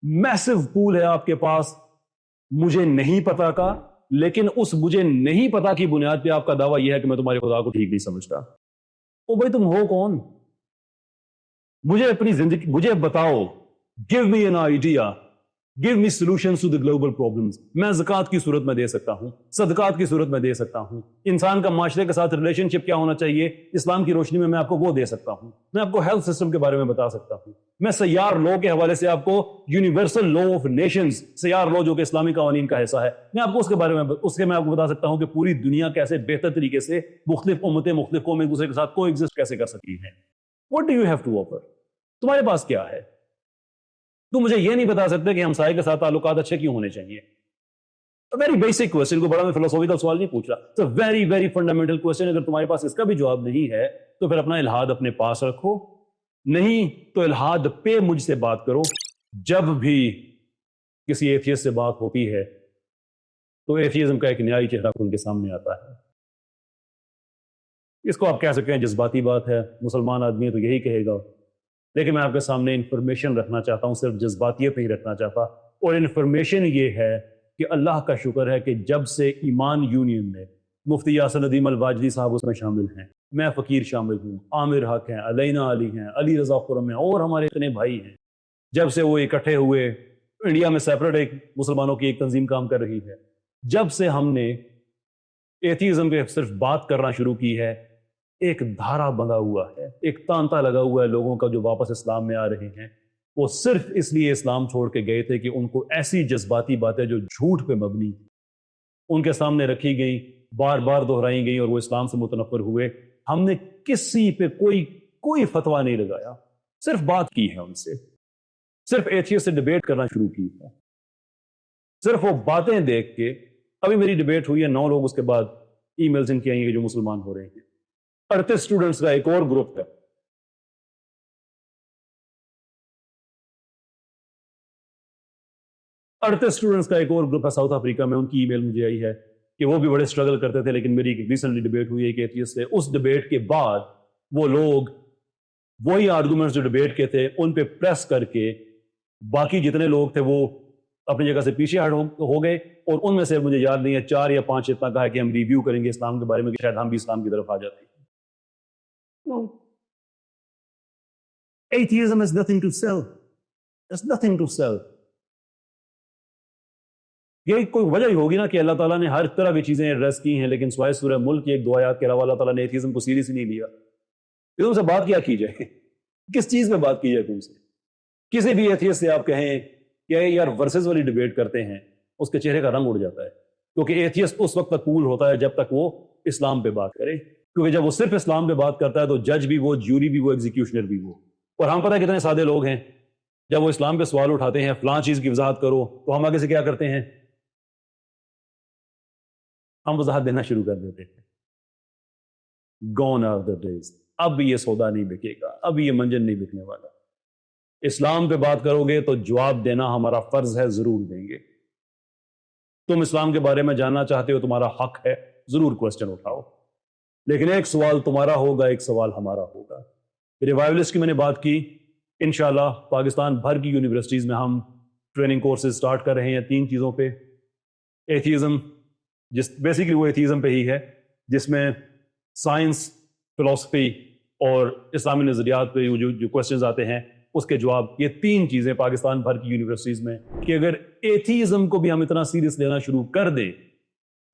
میسو پول ہے آپ کے پاس مجھے نہیں پتا کا, لیکن اس مجھے نہیں پتا کی بنیاد پہ آپ کا دعویٰ یہ ہے کہ میں تمہارے خدا کو ٹھیک نہیں سمجھتا. او بھائی تم ہو کون؟ مجھے اپنی زندگی مجھے بتاؤ, give me an idea, give me solutions to the global problems. میں زکوٰۃ کی صورت میں دے سکتا ہوں, صدقات کی صورت میں دے سکتا ہوں, انسان کا معاشرے کے ساتھ ریلیشن شپ کیا ہونا چاہیے اسلام کی روشنی میں آپ کو وہ دے سکتا ہوں, میں آپ کو ہیلتھ سسٹم کے بارے میں بتا سکتا ہوں, میں سیار لو کے حوالے سے آپ کو یونیورسل لا آف نیشنز, سیار لو جو کہ اسلامی قوانین کا حصہ ہے, میں آپ کو اس کے بارے میں میں آپ کو بتا سکتا ہوں کہ پوری دنیا کیسے بہتر طریقے سے مختلف امتیں مختلف قوم ایک دوسرے کے ساتھ کو ایگزسٹ کیسے کر سکتی ہیں. What do you have to offer? تمہارے پاس کیا ہے؟ تو مجھے یہ نہیں بتا سکتے کہ ہمسائے کے ساتھ تعلقات اچھے کیوں ہونے چاہیے. ویری بیسک کوشچن, کو بڑا میں فلسفیکل سوال نہیں پوچھ رہا, it's very very fundamental question. اگر تمہارے پاس اس کا بھی جواب نہیں ہے تو پھر اپنا الہاد اپنے پاس رکھو, نہیں تو الہاد پہ مجھ سے بات کرو. جب بھی کسی ایتھیسٹ سے بات ہوتی ہے تو ایتھیزم کا ایک نیائی چہرہ ان کے سامنے آتا ہے. اس کو آپ کہہ سکتے ہیں جذباتی بات ہے, مسلمان آدمی ہے تو یہی کہے گا, لیکن میں آپ کے سامنے انفارمیشن رکھنا چاہتا ہوں, صرف جذباتیت نہیں رکھنا چاہتا. اور انفارمیشن یہ ہے کہ اللہ کا شکر ہے کہ جب سے ایمان یونین میں مفتی یاسر ندیم الواجدی صاحب اس میں شامل ہیں, میں فقیر شامل ہوں, عامر حق ہیں, علینا علی ہیں, علی رضا خرم ہیں, اور ہمارے اتنے بھائی ہیں, جب سے وہ اکٹھے ہوئے انڈیا میں سیپریٹ ایک مسلمانوں کی ایک تنظیم کام کر رہی ہے, جب سے ہم نے ایتھیزم پہ صرف بات کرنا شروع کی ہے, ایک دھارا بندھا ہوا ہے, ایک تانتا لگا ہوا ہے لوگوں کا جو واپس اسلام میں آ رہے ہیں. وہ صرف اس لیے اسلام چھوڑ کے گئے تھے کہ ان کو ایسی جذباتی باتیں جو جھوٹ پہ مبنی ان کے سامنے رکھی گئیں, بار بار دہرائی گئیں, اور وہ اسلام سے متنفر ہوئے. ہم نے کسی پہ کوئی فتویٰ نہیں لگایا, صرف بات کی ہے ان سے, صرف ایتھیسٹ سے ڈیبیٹ کرنا شروع کی ہے, صرف وہ باتیں دیکھ کے. ابھی میری ڈیبیٹ ہوئی ہے, 9 لوگ اس کے بعد ای میلز ان کے آئیں گے جو مسلمان ہو رہے ہیں. 38 اسٹوڈنٹس کا ایک اور گروپ ہے, اسٹوڈنٹس کا ایک اور گروپ ہے ساؤتھ افریقہ میں. ان کی ای میل مجھے آئی ہے کہ وہ بھی بڑے اسٹرگل کرتے تھے, لیکن میری ریسنٹلی ڈیبیٹ ہوئی ہے کہ ایتھیسٹ سے. اس ڈیبیٹ کے بعد وہ لوگ وہی آرگومنٹس جو ڈیبیٹ کے تھے ان پہ پریس کر کے باقی جتنے لوگ تھے وہ اپنی جگہ سے پیچھے ہٹ ہو گئے, اور ان میں سے مجھے یاد نہیں ہے 4 یا 5 اتنا کہا کہ ہم ریویو کریں گے اسلام کے بارے میں کہ شاید ہم بھی اسلام کی طرف آ جاتے ہیں. Atheism has nothing to sell. There's nothing to sell. یہ کوئی وجہ ہی ہوگی نا کہ اللہ تعالیٰ نے ہر طرح کی چیزیں ایڈریس کی ہیں, لیکن سوائے سورہ ملک کی ایک 2 آیات کے علاوہ اللہ تعالیٰ نے ایتھیزم کو سیریس ہی نہیں لیا. تم سے بات کیا کی جائے, کس چیز میں بات کی جائے تم سے؟ کسی بھی ایتھیسٹ سے آپ کہیں کہ یار ورسز والی ڈیبیٹ کرتے ہیں, اس کے چہرے کا رنگ اڑ جاتا ہے, کیونکہ ایتھیسٹ اس وقت تک قبول ہوتا ہے جب تک وہ اسلام پہ بات کرے, کیونکہ جب وہ صرف اسلام پہ بات کرتا ہے تو جج بھی وہ, جیوری بھی وہ, ایگزیکیوشنر بھی وہ. اور ہم پتہ ہے کتنے سادے لوگ ہیں, جب وہ اسلام پہ سوال اٹھاتے ہیں فلاں چیز کی وضاحت کرو, تو ہم آگے سے کیا کرتے ہیں, ہم وضاحت دینا شروع کر دیتے ہیں. Gone are the days. اب یہ سودا نہیں بکے گا, اب یہ منجن نہیں بکنے والا. اسلام پہ بات کرو گے تو جواب دینا ہمارا فرض ہے, ضرور دیں گے. تم اسلام کے بارے میں جاننا چاہتے ہو, تمہارا حق ہے, ضرور کوسچن اٹھاؤ, لیکن ایک سوال تمہارا ہوگا, ایک سوال ہمارا ہوگا. ریوائولسٹ کی میں نے بات کی, انشاءاللہ پاکستان بھر کی یونیورسٹیز میں ہم ٹریننگ کورسز سٹارٹ کر رہے ہیں 3 چیزوں پہ. ایتھیزم, بیسیکلی وہ ایتھیزم پہ ہی ہے جس میں سائنس, فلسفی اور اسلامی نظریات پہ جو کوسچنز آتے ہیں اس کے جواب. یہ 3 چیزیں پاکستان بھر کی یونیورسٹیز میں, کہ اگر ایتھیزم کو بھی ہم اتنا سیریس لینا شروع کر دیں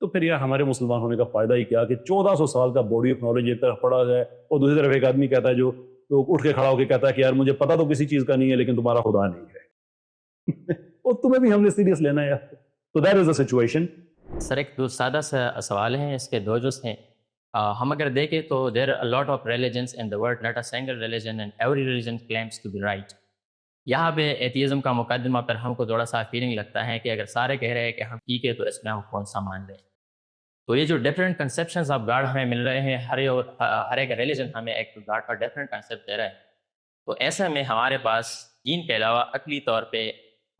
تو پھر یار ہمارے مسلمان ہونے کا فائدہ ہی کیا, کہ 1400 سال کا باڈی آف نالج ایک طرف پڑا ہے, اور دوسری طرف ایک آدمی کہتا ہے جو اٹھ کے کھڑا ہو کے کہتا ہے کہ یار مجھے پتا تو کسی چیز کا نہیں ہے لیکن تمہارا خدا نہیں ہے. اور تمہیں بھی ہم نے سیریس لینا ہے یار. تو دیٹ از اے سچویشن. سر ایک سادہ سا سوال ہے, اس کے 2 جز ہیں. ہم اگر دیکھیں تو there are lot of religions in the world, not a single religion and every religion claims to be right. یہاں پہ ایتھیزم کا مقدمہ پر ہم کو تھوڑا سا فیلنگ لگتا ہے کہ اگر سارے کہہ رہے ہیں کہ ہم ٹھیک ہے تو اس میں ہم کون سا مان لیں. تو یہ جو ڈفرینٹ کنسیپشنز آپ گاڈ ہمیں مل رہے ہیں, ہر ایک ریلیجن ہمیں ایک گاڈ کا ڈفرینٹ کنسیپٹ دے رہا ہے. تو ایسے میں ہمارے پاس دین کے علاوہ عقلی طور پہ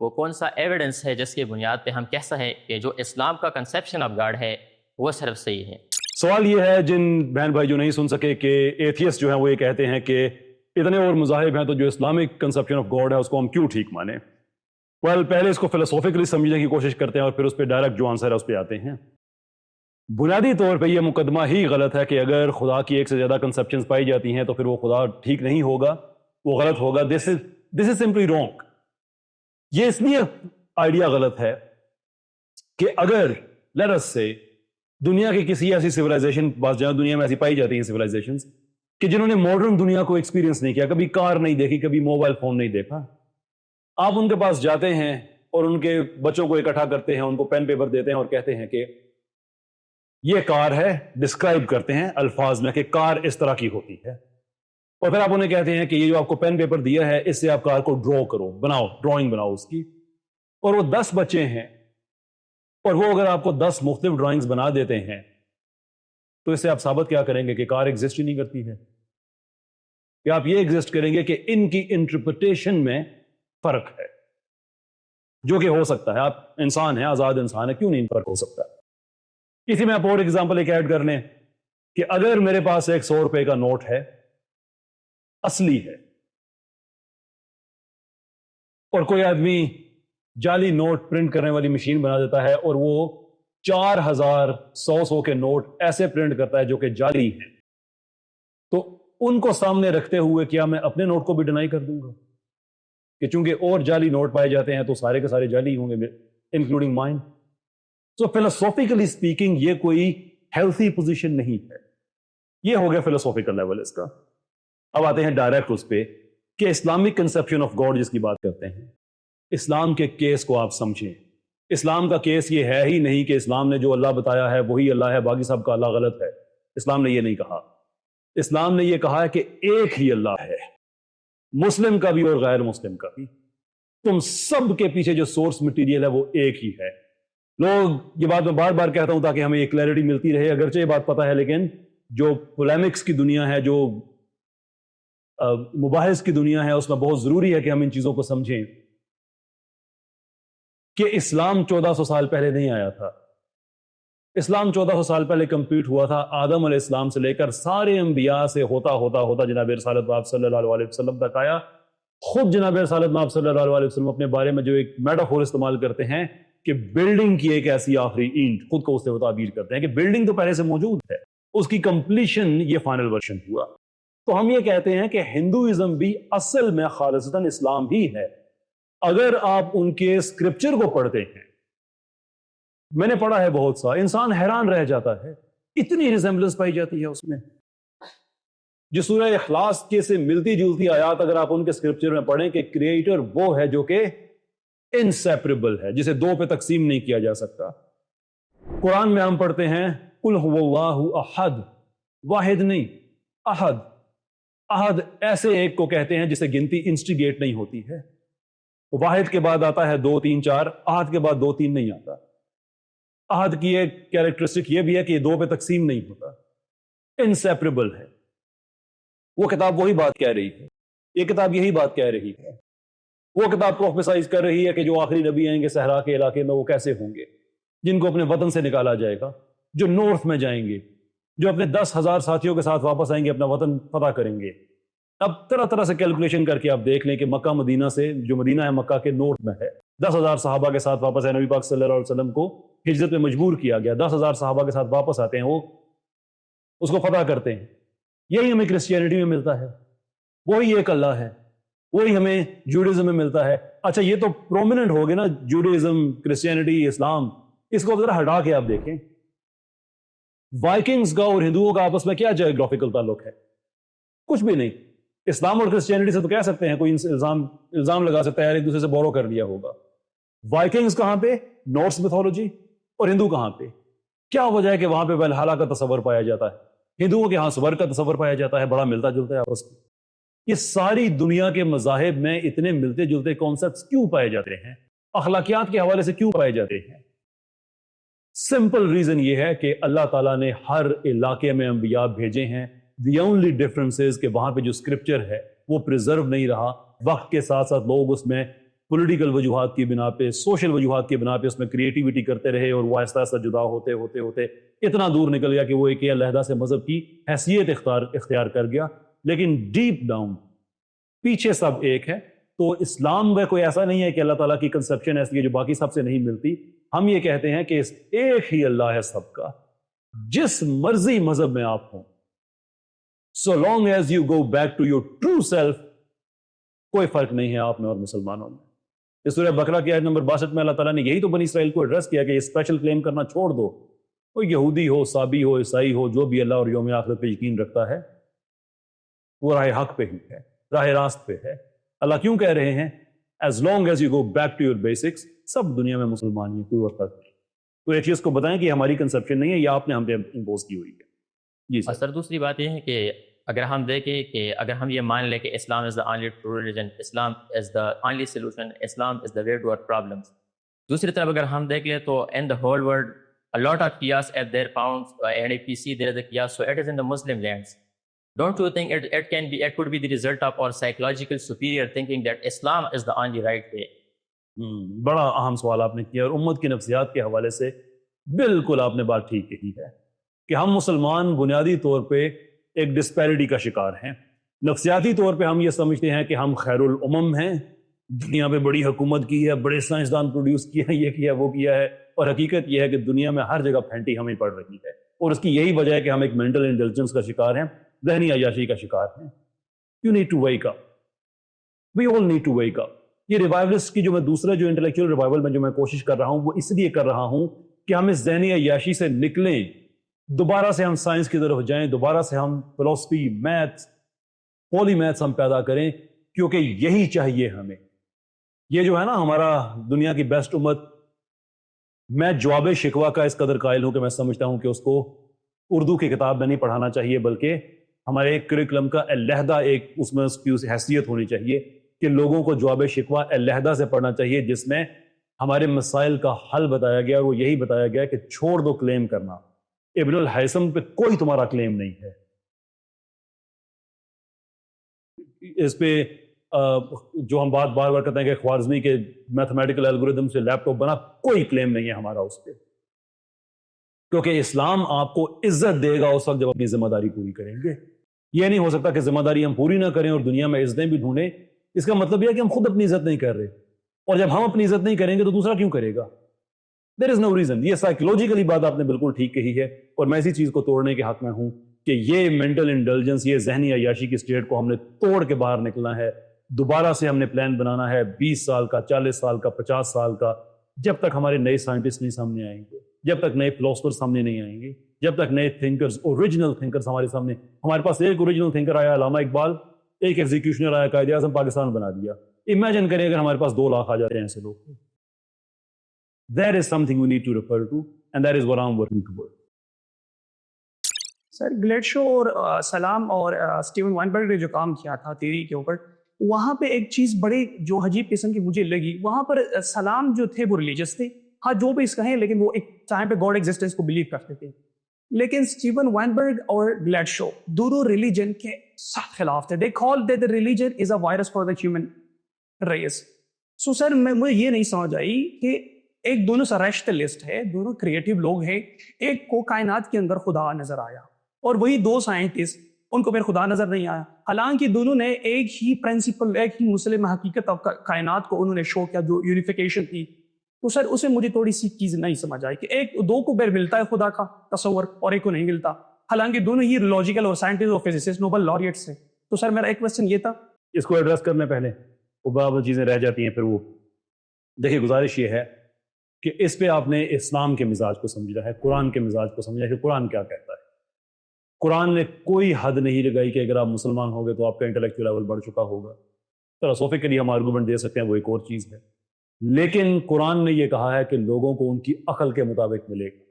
وہ کون سا ایویڈنس ہے جس کی بنیاد پہ ہم کہہ سکیں کہ جو اسلام کا کنسیپشن آف گاڈ ہے وہ صرف صحیح ہے؟ سوال یہ ہے جن بہن بھائی جو نہیں سن سکے کہ ایتھیسٹ جو ہیں وہ یہ کہتے ہیں کہ اتنے اور مذاہب ہیں تو جو اسلامک کنسیپشن آف گاڈ ہے اس کو ہم کیوں ٹھیک مانیں؟ پہلے اس کو فلسافیکلی سمجھنے کی کوشش کرتے ہیں اور پھر اس پہ ڈائریکٹ جو آنسر ہے اس پہ آتے ہیں. بنیادی طور پہ یہ مقدمہ ہی غلط ہے کہ اگر خدا کی ایک سے زیادہ کنسیپشنز پائی جاتی ہیں تو پھر وہ خدا ٹھیک نہیں ہوگا, وہ غلط ہوگا. دس از سمپلی رانگ. یہ اس لیے آئیڈیا غلط ہے کہ اگر لیٹ اس سے دنیا کی کسی ایسی سویلائزیشن پاس جائیں, دنیا میں ایسی پائی جاتی ہیں سویلائزیشنز کہ جنہوں نے ماڈرن دنیا کو ایکسپیرینس نہیں کیا, کبھی کار نہیں دیکھی, کبھی موبائل فون نہیں دیکھا, آپ ان کے پاس جاتے ہیں اور ان کے بچوں کو اکٹھا کرتے ہیں, ان کو پین پیپر دیتے ہیں اور کہتے ہیں کہ یہ کار ہے, ڈسکرائب کرتے ہیں الفاظ میں کہ کار اس طرح کی ہوتی ہے, اور پھر آپ انہیں کہتے ہیں کہ یہ جو آپ کو پین پیپر دیا ہے اس سے آپ کار کو ڈرا کرو, بناؤ, ڈرائنگ بناؤ اس کی. اور وہ 10 بچے ہیں اور وہ اگر آپ کو 10 مختلف ڈرائنگز بنا دیتے ہیں تو اس سے آپ ثابت کیا کریں گے کہ کار ایگزسٹ ہی نہیں کرتی ہے؟ کہ آپ یہ ایگزسٹ کریں گے کہ ان کی انٹرپریٹیشن میں فرق ہے, جو کہ ہو سکتا ہے. آپ انسان ہیں, آزاد انسان ہے, کیوں نہیں فرق ہو سکتا؟ اسی میں آپ اور ایگزامپل ایک ایڈ کر لیں کہ اگر میرے پاس ایک 100 روپے کا نوٹ ہے, اصلی ہے, اور کوئی آدمی جعلی نوٹ پرنٹ کرنے والی مشین بنا دیتا ہے اور وہ 4100 کے نوٹ ایسے پرنٹ کرتا ہے جو کہ جعلی ہیں, تو ان کو سامنے رکھتے ہوئے کیا میں اپنے نوٹ کو بھی ڈینائی کر دوں گا کہ چونکہ اور جعلی نوٹ پائے جاتے ہیں تو سارے کے سارے جعلی ہوں گے, انکلوڈنگ مائن؟ سو فلسافیکلی اسپیکنگ یہ کوئی ہیلتھی پوزیشن نہیں ہے. یہ ہو گیا فلسافیکل لیول اس کا. اب آتے ہیں ڈائریکٹ اس پہ کہ اسلامک کنسیپشن آف گاڈ جس کی بات کرتے ہیں, اسلام کے کیس کو آپ سمجھیں. اسلام کا کیس یہ ہے ہی نہیں کہ اسلام نے جو اللہ بتایا ہے وہی اللہ ہے, باقی سب کا اللہ غلط ہے. اسلام نے یہ نہیں کہا. اسلام نے یہ کہا ہے کہ ایک ہی اللہ ہے, مسلم کا بھی اور غیر مسلم کا بھی. تم سب کے پیچھے جو سورس مٹیریل ہے وہ ایک ہی ہے. لوگ یہ بات میں بار بار کہتا ہوں تاکہ ہمیں یہ کلیئرٹی ملتی رہے, اگرچہ یہ بات پتہ ہے لیکن جو پولیمکس کی دنیا ہے, جو مباحث کی دنیا ہے, اس میں بہت ضروری ہے کہ ہم ان چیزوں کو سمجھیں کہ اسلام 1400 سال پہلے نہیں آیا تھا. اسلام 1400 سال پہلے کمپلیٹ ہوا تھا آدم علیہ السلام سے لے کر سارے انبیاء سے ہوتا جناب رسالت آپ صلی اللہ علیہ وسلم تک آیا. خود جناب رسالت آپ صلی اللہ علیہ وسلم اپنے بارے میں جو ایک میٹافور استعمال کرتے ہیں کہ بلڈنگ کی ایک ایسی آخری اینٹ, خود کو اس سے تعبیر کرتے ہیں کہ بلڈنگ تو پہلے سے موجود ہے, اس کی کمپلیشن یہ فائنل ورژن ہوا. تو ہم یہ کہتے ہیں کہ ہندوازم بھی اصل میں خالصتاً اسلام ہی ہے. اگر آپ ان کے اسکرپچر کو پڑھتے ہیں, میں نے پڑھا ہے بہت سا, انسان حیران رہ جاتا ہے, اتنی ریزمبلنس پائی جاتی ہے اس میں. جو سورہ اخلاص کے سے ملتی جلتی آیات اگر آپ ان کے اسکرپچر میں پڑھیں کہ کریٹر وہ ہے جو کہ انسیپریبل ہے, جسے دو پہ تقسیم نہیں کیا جا سکتا. قرآن میں ہم پڑھتے ہیں قل هو اللہ احد, واحد نہیں, احد. احد ایسے ایک کو کہتے ہیں جسے گنتی انسٹیگیٹ نہیں ہوتی ہے. واحد کے بعد آتا ہے 2 3 4, احد کے بعد 2 3 نہیں آتا. احد کی ایک کیریکٹرسٹک یہ بھی ہے کہ یہ 2 پہ تقسیم نہیں ہوتا, انسیپریبل ہے. وہ کتاب وہی بات کہہ رہی ہے, یہ کتاب یہی بات کہہ رہی ہے. وہ کتاب پروفیسائز کر رہی ہے کہ جو آخری نبی آئیں گے صحرا کے علاقے میں وہ کیسے ہوں گے, جن کو اپنے وطن سے نکالا جائے گا, جو نارتھ میں جائیں گے, جو اپنے 10,000 ساتھیوں کے ساتھ واپس آئیں گے, اپنا وطن فتح کریں گے. اب طرح طرح سے کیلکولیشن کر کے آپ دیکھ لیں کہ مکہ مدینہ سے, جو مدینہ ہے مکہ کے نارتھ میں ہے, 10,000 صحابہ کے ساتھ واپس آئے, نبی پاک صلی اللہ علیہ وسلم کو ہجرت میں مجبور کیا گیا, 10,000 صحابہ کے ساتھ واپس آتے ہیں, وہ اس کو فتح کرتے ہیں. یہی ہمیں کرسچینٹی میں ملتا ہے, وہی ایک اللہ ہے, وہی ہمیں جوڈیزم میں ملتا ہے. اچھا یہ تو پرومیننٹ ہو گئے نا, جوڈیزم, کرسچینٹی, اسلام. اس کو ذرا ہٹا کے آپ دیکھیں, وائکنگز کا اور ہندوؤں کا آپس میں کیا جیوگرافیکل تعلق ہے؟ کچھ بھی نہیں. اسلام اور کرسچینٹی سے تو کہہ سکتے ہیں, کوئی الزام لگا سکتا ہے ایک دوسرے سے بورو کر لیا ہوگا. وائکنگز کہاں پہ؟ نارس میتھولوجی. اور ہندو کہاں پہ؟ کیا وجہ ہے کہ وہاں پہ والہالہ کا تصور پایا جاتا ہے, ہندوؤں کے ہاں سورگ کا تصور پایا جاتا ہے, بڑا ملتا جلتا ہے آپس میں. یہ ساری دنیا کے مذاہب میں اتنے ملتے جلتے کانسیپٹس کیوں پائے جاتے ہیں؟ اخلاقیات کے حوالے سے کیوں پائے جاتے ہیں؟ سمپل ریزن یہ ہے کہ اللہ تعالیٰ نے ہر علاقے میں انبیاء بھیجے ہیں. دی اونلی ڈفرنس از کہ وہاں پہ جو اسکرپچر ہے وہ پریزرو نہیں رہا. وقت کے ساتھ ساتھ لوگ اس میں پولیٹیکل وجوہات کی بنا پہ، سوشل وجوہات کی بنا پہ اس میں کریٹیوٹی کرتے رہے، اور وہ آہستہ آہستہ جدا ہوتے ہوتے ہوتے اتنا دور نکل گیا کہ وہ ایک علیحدہ سے مذہب کی حیثیت اختیار کر گیا. لیکن ڈیپ ڈاؤن پیچھے سب ایک ہے. تو اسلام میں کوئی ایسا نہیں ہے کہ اللہ تعالیٰ کی کنسپشن ایسی ہے جو باقی سب سے نہیں ملتی. ہم یہ کہتے ہیں کہ ایک ہی اللہ ہے سب کا، جس مرضی مذہب میں آپ ہوں، so long as you go back to your true self، کوئی فرق نہیں ہے آپ میں اور مسلمانوں میں. اس سورہ بقرہ کی آیت نمبر 62 میں اللہ تعالیٰ نے یہی تو بنی اسرائیل کو ایڈریس کیا کہ یہ اسپیشل کلیم کرنا چھوڑ دو. کوئی یہودی ہو، صابی ہو، عیسائی ہو، جو بھی اللہ اور یوم آخرت پہ یقین رکھتا ہے وہ راہ حق پہ ہی ہے، راہ راست پہ ہے. اللہ کیوں کہہ رہے ہیں as long as you go back to your basics، سب دنیا میں مسلمان ہیں، کوئی فرق نہیں. تو ایک چیز کو بتائیں کہ ہماری کنسپشن نہیں ہے، یہ آپ نے ہم پہ امپوز کی ہوئی ہے. جی اور سر دوسری بات یہ ہے کہ اگر ہم دیکھیں کہ اگر ہم یہ مان لیں کہ Islam is the only true religion, Islam is the only solution, Islam is the way to our problems, دوسری طرف اگر ہم دیکھ لیں تو in the whole world a lot of chaos at their pounds, and if we see there is a chaos, so it is in the Muslim lands. Don't you think it could be the result of our psychological superior thinking that Islam is the only right way? بڑا اہم سوال آپ نے کیا، اور امت کی نفسیات کے حوالے سے بالکل آپ نے بات ٹھیک کہی ہے کہ ہم مسلمان بنیادی طور پہ ایک ڈسپیرٹی کا شکار ہیں. نفسیاتی طور پہ ہم یہ سمجھتے ہیں کہ ہم خیر الامم ہیں، دنیا پہ بڑی حکومت کی ہے، بڑے سائنسدان پروڈیوس کیے ہیں، یہ کیا وہ کیا ہے، اور حقیقت یہ ہے کہ دنیا میں ہر جگہ پھینٹی ہمیں پڑ رہی ہے، اور اس کی یہی وجہ ہے کہ ہم ایک مینٹل انٹیلیجنس کا شکار ہیں، ذہنی عیاشی کا شکار ہیں. You need to wake up, we all need to wake up. یہ ریوائولسٹ کی جو میں دوسرا جو انٹلیکچوئل ریوائول میں جو میں کوشش کر رہا ہوں، وہ اس لیے کر رہا ہوں کہ ہم اس ذہنی عیاشی سے نکلیں، دوبارہ سے ہم سائنس کی طرف جائیں، دوبارہ سے ہم فلسفی، میتھس، ہولی میتھس ہم پیدا کریں، کیونکہ یہی چاہیے ہمیں. یہ جو ہے نا ہمارا دنیا کی بیسٹ امت، میں جواب شکوہ کا اس قدر قائل ہوں کہ میں سمجھتا ہوں کہ اس کو اردو کی کتاب میں نہیں پڑھانا چاہیے، بلکہ ہمارے ایک کریکولم کا علیحدہ ایک اس میں اس کی حیثیت ہونی چاہیے کہ لوگوں کو جواب شکوہ علیحدہ سے پڑھنا چاہیے، جس میں ہمارے مسائل کا حل بتایا گیا، اور وہ یہی بتایا گیا کہ چھوڑ دو کلیم کرنا. ابن الحیثم پہ کوئی تمہارا کلیم نہیں ہے، اس پہ جو ہم بات بار بار کرتے ہیں کہ خوارزمی کے میتھمیٹیکل الگوریدم سے لیپ ٹاپ بنا، کوئی کلیم نہیں ہے ہمارا اس پہ، کیونکہ اسلام آپ کو عزت دے گا اس وقت جب اپنی ذمہ داری پوری کریں گے. یہ نہیں ہو سکتا کہ ذمہ داری ہم پوری نہ کریں اور دنیا میں عزتیں بھی ڈھونڈیں. اس کا مطلب یہ ہے کہ ہم خود اپنی عزت نہیں کر رہے، اور جب ہم اپنی عزت نہیں کریں گے تو دوسرا کیوں کرے گا؟ دیر از نو ریزن. یہ سائیکولوجیکلی بات آپ نے بالکل ٹھیک کہی ہے، اور میں اسی چیز کو توڑنے کے حق میں ہوں کہ یہ مینٹل انٹیلیجنس، یہ ذہنی عیاشی کی اسٹیٹ کو ہم نے توڑ کے باہر نکلنا ہے. دوبارہ سے ہم نے پلان بنانا ہے 20 سال کا، 40 سال کا، 50 سال کا. جب تک ہمارے نئے سائنٹسٹ نہیں سامنے آئیں گے، جب تک نئے فلاسفر سامنے نہیں آئیں گے، جب تک نئے تھنکرز، اوریجنل تھنکرز ہمارے سامنے. ہمارے پاس ایک اوریجنل تھنکر آیا علامہ اقبال، ایک ایگزیکیوشنر آیا قائد اعظم، پاکستان بنا دیا. امیجن کریں اگر ہمارے پاس 2 لاکھ آ جاتے ہیں ایسے لوگ. That is something we need to refer to, and that is what I'm working toward. Sir گلیڈ شو اور سلام اور اسٹیون وائنبرگ نے جو کام کیا تھا تھیوری کے اوپر، وہاں پہ ایک چیز بڑی جو عجیب قسم کی مجھے لگی. وہاں پر سلام جو تھے وہ ریلیجس تھے، ہاں جو بھی اس کہیں، لیکن وہ ایک ٹائم پہ گاڈ ایگزسٹنس کو بلیو کرتے تھے. لیکن اسٹیون وائنبرگ اور گلیڈ شو دونوں ریلیجن کے سخت خلاف تھے. They call that the religion is a virus for the human race. So sir مجھے یہ نہیں سمجھ آئی کہ ایک دونوں سرشتلسٹ ہے، دونوں کریٹیو لوگ ہیں، ایک کو کائنات کے اندر خدا نظر آیا، اور وہی 2 سائنٹسٹ ان کو پھر خدا نظر نہیں آیا، حالانکہ دونوں نے ایک ہی پرنسپل، ایک ہی مسلم حقیقت کائنات کو انہوں نے شو کیا جو یونیفیکیشن تھی. تو سر اسے مجھے تھوڑی سی چیز نہیں سمجھ آئی کہ ایک 2 کو پھر ملتا ہے خدا کا تصور اور ایک کو نہیں ملتا، حالانکہ دونوں ہی لاجیکل اور سائنٹسٹ اور فزسسٹ نوبل لاریٹس ہیں. تو سر میرا ایک کوشچن یہ تھا، اس کو ایڈریس کرنے پہلے وہ بہت چیزیں رہ جاتی ہیں. پھر وہ دیکھیے، گزارش یہ ہے کہ اس پہ آپ نے اسلام کے مزاج کو سمجھنا ہے، قرآن کے مزاج کو سمجھنا ہے کہ قرآن کیا کہتا ہے. قرآن نے کوئی حد نہیں لگائی کہ اگر آپ مسلمان ہو گئے تو آپ کا انٹلیکچوئل لیول بڑھ چکا ہوگا. فلسفیکلی ہم آرگومنٹ دے سکتے ہیں، وہ ایک اور چیز ہے، لیکن قرآن نے یہ کہا ہے کہ لوگوں کو ان کی عقل کے مطابق ملے گا.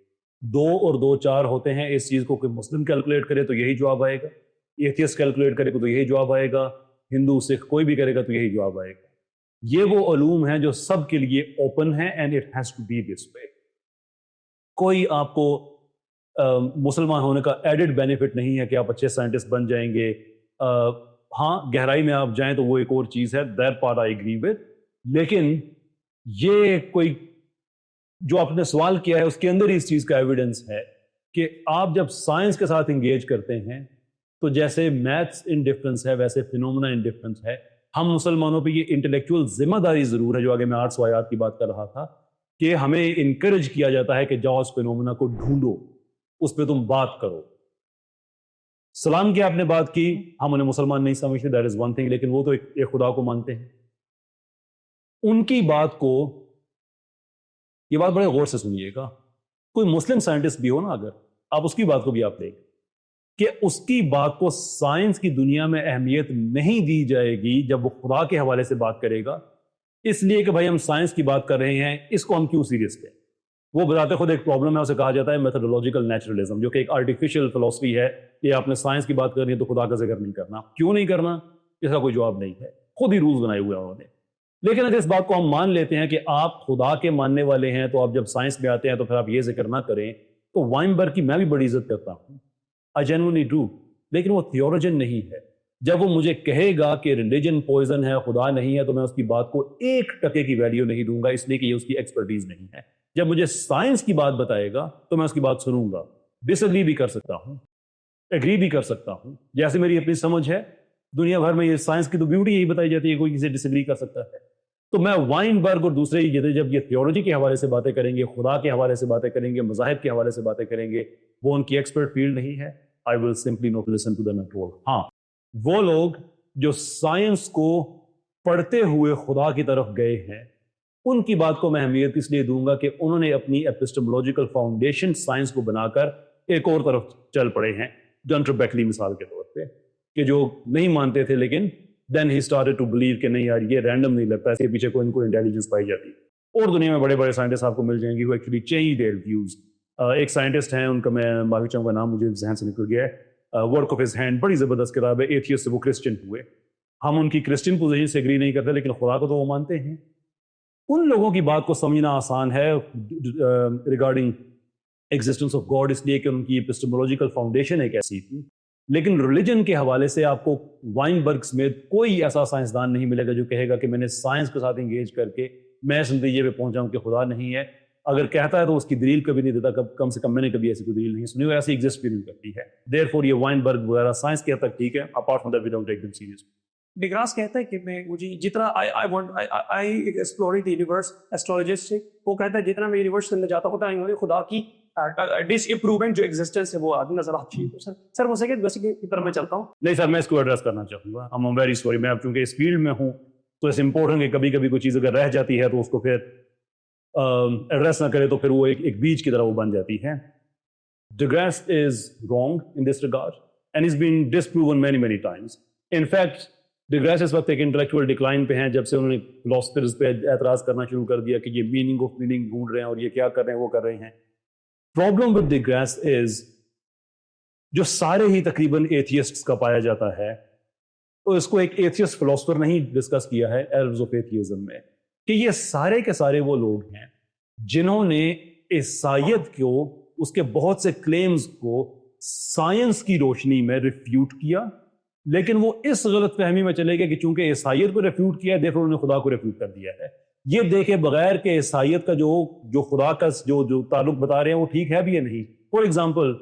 2 اور 2 4 ہوتے ہیں. اس چیز کو کوئی مسلم کیلکولیٹ کرے تو یہی جواب آئے گا، ایتھیسٹ کیلکولیٹ کرے تو یہی جواب آئے گا، ہندو سکھ کوئی بھی کرے گا تو یہی جواب آئے گا. یہ وہ علوم ہیں جو سب کے لیے اوپن ہیں، and it has to be this way. کوئی آپ کو مسلمان ہونے کا ایڈڈ بینیفٹ نہیں ہے کہ آپ اچھے سائنٹسٹ بن جائیں گے. ہاں گہرائی میں آپ جائیں تو وہ ایک اور چیز ہے، that part I agree with. لیکن یہ کوئی جو آپ نے سوال کیا ہے اس کے اندر ہی اس چیز کا ایویڈنس ہے کہ آپ جب سائنس کے ساتھ انگیج کرتے ہیں تو جیسے میتھس انڈفرنس ہے ویسے فینومنا انڈفرنس ہے. ہم مسلمانوں پہ یہ انٹلیکچوئل ذمہ داری ضرور ہے, جو آگے میں 800 آیات کی بات کر رہا تھا, کہ ہمیں انکریج کیا جاتا ہے کہ جاؤ اس فینومنا کو ڈھونڈو, اس پہ تم بات کرو. سلام کی آپ نے بات کی, ہم انہیں مسلمان نہیں سمجھتے, دیٹ از ون تھنگ, لیکن وہ تو ایک خدا کو مانتے ہیں. ان کی بات کو, یہ بات بڑے غور سے سنیے گا, کوئی مسلم سائنٹسٹ بھی ہو نا اگر, آپ اس کی بات کو بھی آپ دیکھیں کہ اس کی بات کو سائنس کی دنیا میں اہمیت نہیں دی جائے گی جب وہ خدا کے حوالے سے بات کرے گا, اس لیے کہ بھائی ہم سائنس کی بات کر رہے ہیں, اس کو ہم کیوں سیریس لیں. وہ بتاتے خود ایک پرابلم ہے, اسے کہا جاتا ہے میتھڈولوجیکل نیچرلزم, جو کہ ایک آرٹیفیشل فلسفی ہے کہ آپ نے سائنس کی بات کرنی ہے تو خدا کا ذکر نہیں کرنا. کیوں نہیں کرنا, اس کا کوئی جواب نہیں ہے, خود ہی رولز بنائے ہوئے ہیں انہوں نے. لیکن اگر اس بات کو ہم مان لیتے ہیں کہ آپ خدا کے ماننے والے ہیں, تو آپ جب سائنس میں آتے ہیں تو پھر آپ یہ ذکر نہ کریں, تو وائنبرگ کی میں بھی بڑی عزت کرتا ہوں, I genuinely do, لیکن وہ تھیولوجن نہیں ہے. جب وہ مجھے کہے گا کہ ریلیجن پوائزن ہے, خدا نہیں ہے, تو میں اس کی بات کو 1% کی ویلیو نہیں دوں گا, اس لیے کہ یہ اس کی ایکسپرٹیز نہیں ہے. جب مجھے سائنس کی بات بتائے گا تو میں اس کی بات سنوں گا, ڈس ایگری بھی کر سکتا ہوں, ایگری بھی کر سکتا ہوں, جیسے میری اپنی سمجھ ہے. دنیا بھر میں یہ سائنس کی تو بیوٹی یہی بتائی جاتی ہے, کوئی کسی ڈس ایگری کر سکتا ہے. تو میں وائنبرگ اور دوسرے جب یہ تھیولوجی کے حوالے سے باتیں کریں گے, خدا کے حوالے سے باتیں کریں گے, مذاہب کے حوالے سے باتیں کریں گے, وہ ان کی ایکسپرٹ فیلڈ نہیں ہے. I will simply not listen to them at all. ہاں, وہ لوگ جو سائنس کو پڑھتے ہوئے خدا کی طرف گئے ہیں, ان کی بات کو میں اہمیت اس لیے دوں گا کہ انہوں نے اپنی ایپسٹمولوجیکل فاؤنڈیشن سائنس کو بنا کر ایک اور طرف چل پڑے ہیں. ڈنٹر بیکلی مثال کے طور پہ, کہ جو نہیں مانتے تھے لیکن then he started to believe کہ نہیں یار یہ رینڈم نہیں لگتا, اس کے پیچھے کوئی ان کو انٹیلیجنس پائی جاتی ہے. اور دنیا میں بڑے بڑے سائنٹسٹ آپ کو مل جائیں گے who actually change their views. ایک سائنٹسٹ ہیں, ان کا میں معافی چاہوں گا, نام مجھے ذہن سے نکل گیا ہے, ورک آف ہز ہینڈ, بڑی زبردست کتاب ہے. ایتھیسٹ سے وہ کرسچن ہوئے. ہم ان کی کرسچن پوزیشن سے ایگری نہیں کرتے, لیکن خدا کو تو وہ مانتے ہیں. ان لوگوں کی بات کو سمجھنا آسان ہے ریگارڈنگ ایگزسٹنس آف گاڈ, اس لیے کہ ان کی ایپسٹمولوجیکل فاؤنڈیشن ایک ایسی تھی. لیکن ریلیجن کے حوالے سے آپ کو وائنبرگ سمیت کوئی ایسا سائنسدان نہیں ملے گا جو کہے گا کہ میں نے سائنس کے ساتھ انگیج کر کے میں اس نتیجے پہ پہنچا ہوں کہ خدا نہیں ہے. اگر کہتا ہے تو اس کی دلیل کبھی نہیں دیتا, کم سے کم میں نے کبھی ایسی کوئی دلیل نہیں سنی, وہ ایسی ایگزسٹ بھی نہیں کرتی ہے. دیئرفور یہ وائنبرگ وغیرہ سائنس کے حد تک ٹھیک ہے, apart from that we don't take them serious. DeGrasse کہتا ہے کہ میں مجھے جتنا آئی ایکسپلورنگ دی یونیورس, ایسٹرولوجسٹ سے وہ کہتا ہے جتنا میں یونیورس کے اندر جاتا ہوں خدا کی ڈس امپروومنٹ جو ایگزسٹنس ہے وہ آدمی نظر آتی ہے. سر وہ سیکنڈ ویسے کی طرف میں چلتا ہوں. نہیں سر, میں اس کو ایڈریس کرنا چاہوں گا. I'm very sorry, میں اب چونکہ اس فیلڈ میں ہوں تو اس امپورٹنٹ کہ کبھی کبھی کوئی چیز اگر رہ جاتی ہے تو اس کو پھر ایڈریس نہ کرے تو پھر وہ ایک بیچ کی طرح وہ بن جاتی ہے. DeGrasse is wrong in this regard and is been disproven many times. In fact deGrasse اس وقت ایک انٹلیکچوئل ڈکلائن پہ ہیں جب سے انہوں نے فلاسفرز پہ اعتراض کرنا شروع کر دیا کہ یہ میننگ آف میننگ ڈھونڈ رہے ہیں اور یہ کیا کر رہے ہیں, وہ کر رہے ہیں. پرابلم ود ڈگراس از جو سارے ہی تقریباً ایتھیسٹس کا پایا جاتا ہے, تو اس کو ایک ایتھیسٹ فلاسفر نہیں ڈسکس کیا ہے ایررز آف ایتھیزم میں, کہ یہ سارے کے سارے وہ لوگ ہیں جنہوں نے عیسائیت کو, اس کے بہت سے کلیمز کو سائنس کی روشنی میں ریفیوٹ کیا, لیکن وہ اس غلط فہمی میں چلے گئے کہ چونکہ عیسائیت کو ریفیوٹ کیا ہے دیکھو انہوں نے خدا کو ریفیوٹ کر دیا ہے. یہ دیکھے بغیر کہ عیسائیت کا جو خدا کا جو تعلق بتا رہے ہیں وہ ٹھیک ہے بھی یا نہیں. فار ایگزامپل,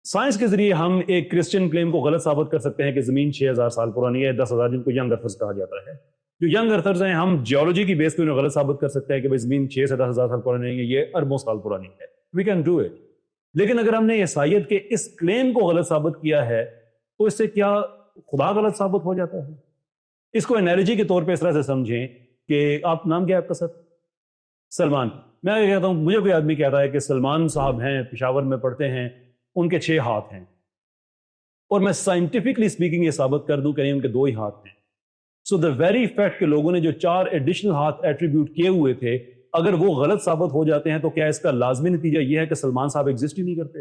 سائنس کے ذریعے ہم ایک کرسچن کلیم کو غلط ثابت کر سکتے ہیں کہ زمین 6000 سال پرانی ہے, 10,000 جن کو ینگ ارتھرز کہا جاتا ہے. جو ینگ ارتھرز ہیں ہم جیولوجی کی بیس پہ انہیں غلط ثابت کر سکتے ہیں کہ زمین 6 سے 10,000 سال پرانی ہے, یہ اربوں سال پرانی ہے. We can do it. لیکن اگر ہم نے عیسائیت کے اس کلیم کو غلط ثابت کیا ہے تو اس سے کیا خدا غلط ثابت ہو جاتا ہے؟ اس کو انالوجی کے طور پہ اس طرح سے سمجھیں کہ آپ, نام کیا ہے آپ کا سر؟ سلمان. میں کہتا ہوں, مجھے کوئی آدمی کہتا ہے کہ سلمان صاحب ہیں, پشاور میں پڑھتے ہیں, ان کے 6 ہاتھ ہیں, اور میں سائنٹیفکلی اسپیکنگ یہ ثابت کر دوں کہ نہیں ان کے 2 ہی ہاتھ ہیں. سو دا ویری فیکٹ کہ لوگوں نے جو 4 ایڈیشنل ہاتھ ایٹریبیوٹ کیے ہوئے تھے, اگر وہ غلط ثابت ہو جاتے ہیں تو کیا اس کا لازمی نتیجہ یہ ہے کہ سلمان صاحب ایگزسٹ ہی نہیں کرتے؟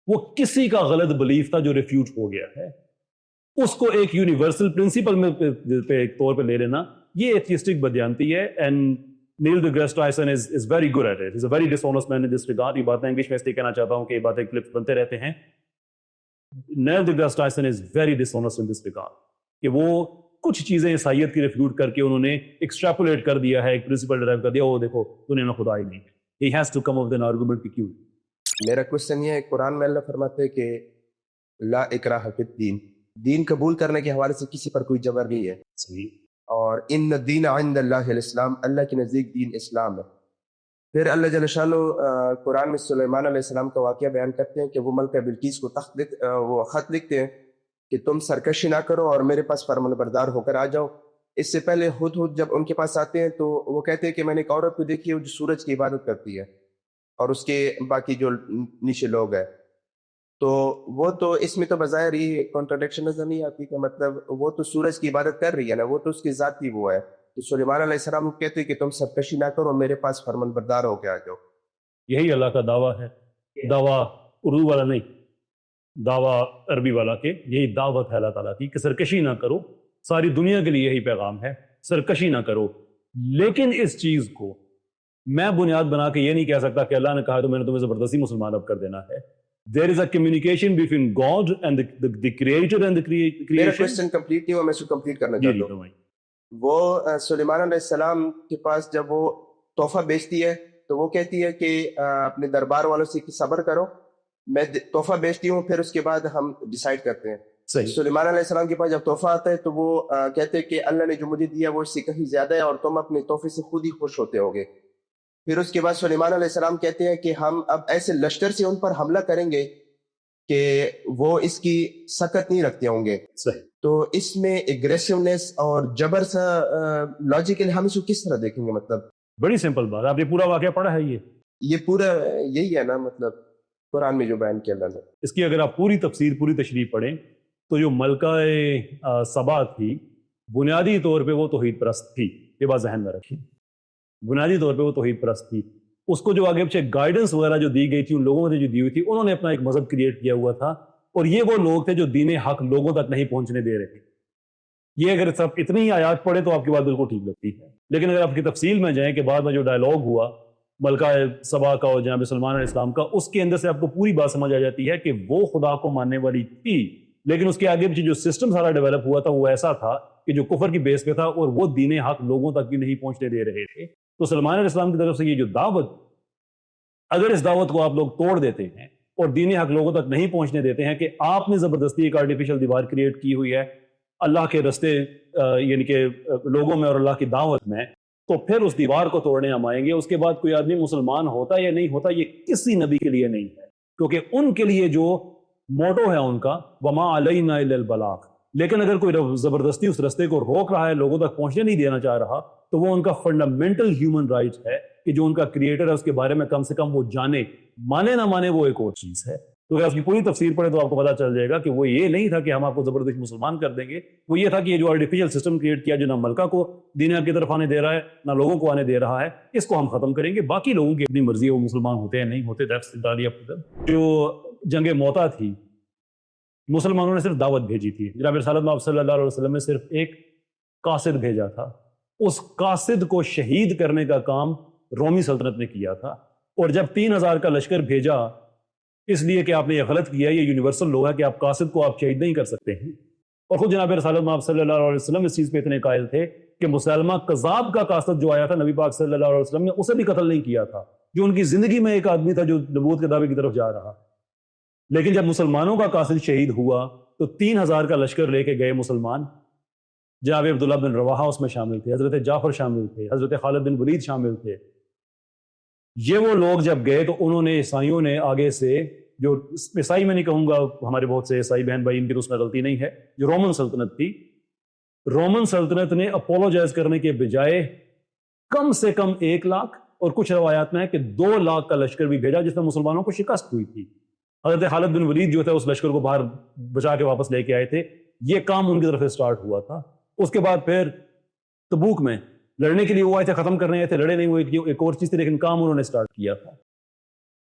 وہ کسی کا غلط بلیف تھا جو ریفیوٹ ہو گیا ہے, اس کو ایک یونیورسل پرنسپل میں پہ طور پہ لے لینا یہ ایتھیسٹک بدیانتی ہے. And Neil deGrasse Tyson is very good at it. He's a very dishonest man in this regard. یہ باتیں انگلش میں اس لیے کہنا چاہتا ہوں کہ یہ باتیں کلپس بنتے رہتے ہیں. نیل deGrasse Tyson is very dishonest in this regard کہ وہ کچھ چیزیں عیسائیت کی ریفیوٹ کر کے انہوں نے ایکسٹراپولیٹ کر دیا ہے, ایک پرنسپل ڈرائیو کر دیا, وہ دیکھو دنیا میں خدا ہی نہیں. He has to come up with an argument کہ کیوں. میرا کوشچن یہ ہے, قرآن میں اللہ فرماتے ہیں کہ لا اکراہ فی الدین, دین قبول کرنے کے حوالے سے کسی پر کوئی جبر نہیں ہے. صحیح. اور ان الدین عند اللہ الاسلام, اللہ کے نزدیک دین اسلام ہے. پھر اللہ جل شانہ قرآن میں سلیمان علیہ السلام کا واقعہ بیان کرتے ہیں کہ وہ ملکہ بلقیس کو وہ خط لکھتے ہیں کہ تم سرکشی نہ کرو اور میرے پاس فرمان بردار ہو کر آ جاؤ. اس سے پہلے ہدہد جب ان کے پاس آتے ہیں تو وہ کہتے ہیں کہ میں نے ایک عورت کو دیکھی ہے جو سورج کی عبادت کرتی ہے اور اس کے باقی جو نیچے لوگ ہیں. تو وہ تو اس میں تو بظاہر یہ کانٹرڈکشن نظر نہیں آتی کہ مطلب وہ تو سورج کی عبادت کر رہی ہے نا, وہ تو اس کی ذاتی وہ ہے. تو سلیمان علیہ السلام کہتے ہیں کہ تم سرکشی نہ کرو, میرے پاس فرمان بردار ہو کے آ جاؤ. یہی اللہ کا دعویٰ ہے, دعویٰ اردو والا نہیں, دعویٰ عربی والا کے, یہی دعوت ہے اللہ تعالیٰ کی کہ سرکشی نہ کرو. ساری دنیا کے لیے یہی پیغام ہے, سرکشی نہ کرو. لیکن اس چیز کو میں بنیاد بنا کے یہ نہیں کہہ سکتا کہ اللہ نے کہا تو میں نے تمہیں زبردستی مسلمان اب کر دینا ہے. There is a communication between God and the creator and the میرا creation. کوشچن کمپلیٹ نہیں ہوا, میں اس کو کمپلیٹ کرنا جی چاہتا ہوں. وہ سلیمان علیہ السلام کے پاس جب وہ تحفہ بیچتی ہے تو وہ کہتی ہے کہ اپنے دربار والوں سے کہ صبر کرو, میں تحفہ بیچتی ہوں, پھر اس کے بعد ہم ڈیسائیڈ کرتے ہیں. صحیح. سلیمان علیہ السلام کے پاس جب تحفہ آتا ہے تو وہ کہتے ہیں کہ اللہ نے جو مجھے دیا وہ اس سے کہیں زیادہ ہے اور تم اپنے تحفے سے خود ہی خوش ہوتے ہوگے. پھر اس کے بعد سلیمان علیہ السلام کہتے ہیں کہ ہم اب ایسے لشکر سے ان پر حملہ کریں گے کہ وہ اس کی سکت نہیں رکھتے ہوں گے. صحیح. تو اس میں اگریسونیس اور جبر سا لاجیکلی ہم اس کو کس طرح دیکھیں گے؟ مطلب بڑی سمپل بات, آپ نے پورا واقعہ پڑھا ہے, یہ پورا یہی ہے نا, مطلب قرآن میں جو بیان کیا اللہ نے. اس کی اگر آپ پوری تفسیر پوری تشریح پڑھیں تو جو ملکہ سبا تھی بنیادی طور پہ وہ توحید پرست تھی. یہ بات ذہن میں رکھیں, بنیادی طور پہ وہ توحید پرست تھی. اس کو جو آگے پیچھے گائیڈنس وغیرہ جو دی گئی تھی ان لوگوں نے جو دی ہوئی تھی, انہوں نے اپنا ایک مذہب کریٹ کیا ہوا تھا, اور یہ وہ لوگ تھے جو دین حق لوگوں تک نہیں پہنچنے دے رہے تھے. یہ اگر سب اتنی ہی آیات پڑھے تو آپ کی بات بالکل ٹھیک لگتی ہے. لیکن اگر آپ کی تفصیل میں جائیں کہ بعد میں جو ڈائلاگ ہوا ملکہ سبا کا اور جناب سلمان علیہ السلام کا, اس کے اندر سے آپ کو پوری بات سمجھ آ جاتی ہے کہ وہ خدا کو ماننے والی تھی, لیکن اس کے آگے پیچھے جو سسٹم سارا ڈیولپ ہوا تھا وہ ایسا تھا کہ جو کفر کی بیس پہ تھا اور وہ دین حق لوگوں تک بھی نہیں پہنچنے دے رہے تھے. تو سلمان علیہ السلام کی طرف سے یہ جو دعوت, اگر اس دعوت کو آپ لوگ توڑ دیتے ہیں اور دین حق لوگوں تک نہیں پہنچنے دیتے ہیں کہ آپ نے زبردستی ایک آرٹیفیشل دیوار کریٹ کی ہوئی ہے اللہ کے رستے یعنی کہ لوگوں میں اور اللہ کی دعوت میں, تو پھر اس دیوار کو توڑنے ہم آئیں گے. اس کے بعد کوئی آدمی مسلمان ہوتا یا نہیں ہوتا یہ کسی نبی کے لیے نہیں ہے, کیونکہ ان کے لیے جو موٹو ہے ان کا وما علینا الا البلاغ. لیکن اگر کوئی زبردستی اس رستے کو روک رہا ہے, لوگوں تک پہنچنے نہیں دینا چاہ رہا, تو وہ ان کا فنڈامنٹل ہیومن رائٹ ہے کہ جو ان کا کریٹر ہے اس کے بارے میں کم سے کم وہ جانے, مانے نہ مانے وہ ایک اور چیز ہے. تو اگر اس کی پوری تفسیر پڑھے تو آپ کو پتا چل جائے گا کہ وہ یہ نہیں تھا کہ ہم آپ کو زبردستی مسلمان کر دیں گے, وہ یہ تھا کہ یہ جو آرٹیفیشل سسٹم کریٹ کیا جو نہ ملکہ کو دین حق کی طرف آنے دے رہا ہے نہ لوگوں کو آنے دے رہا ہے, اس کو ہم ختم کریں گے. باقی لوگوں کی اپنی مرضی ہے وہ مسلمان ہوتے ہیں نہیں ہوتے, that's entirely up to them. جو جنگ موتا تھی مسلمانوں نے صرف دعوت بھیجی تھی. جناب رسالت مآب صلی اللہ علیہ وسلم نے صرف ایک قاصد بھیجا تھا, اس قاصد کو شہید کرنے کا کام رومی سلطنت نے کیا تھا. اور جب 3000 کا لشکر بھیجا اس لیے کہ آپ نے یہ غلط کیا, یہ یونیورسل لو ہے کہ آپ قاصد کو آپ شہید نہیں کر سکتے ہیں. اور خود جناب رسالت مآب صلی اللہ علیہ وسلم اس چیز پہ اتنے قائل تھے کہ مسلمہ کذاب کا قاصد جو آیا تھا نبی پاک صلی اللہ علیہ وسلم نے اسے بھی قتل نہیں کیا تھا, جو ان کی زندگی میں ایک آدمی تھا جو نبوت کے دعوے کی طرف جا رہا. لیکن جب مسلمانوں کا قاصد شہید ہوا تو 3000 کا لشکر لے کے گئے مسلمان. جناب عبداللہ بن رواحہ اس میں شامل تھے, حضرت جعفر شامل تھے, حضرت خالد بن ولید شامل تھے. یہ وہ لوگ جب گئے تو انہوں نے عیسائیوں نے آگے سے, جو عیسائی میں نہیں کہوں گا, ہمارے بہت سے عیسائی بہن بھائی ان کی تو اس میں غلطی نہیں ہے, جو رومن سلطنت تھی, رومن سلطنت نے اپولوجائز کرنے کے بجائے کم سے کم 1 لاکھ اور کچھ روایات میں ہے کہ 2 لاکھ کا لشکر بھی بھیجا جس میں مسلمانوں کو شکست ہوئی تھی. حضرت خالد بن ولید جو تھے اس لشکر کو باہر بچا کے واپس لے کے آئے تھے. یہ کام ان کی طرف سے سٹارٹ ہوا تھا. اس کے بعد پھر تبوک میں لڑنے کے لیے وہ آئے تھے, ختم کرنے آئے تھے, لڑے نہیں ہوئے, ایک اور چیز تھی, لیکن کام انہوں نے سٹارٹ کیا تھا.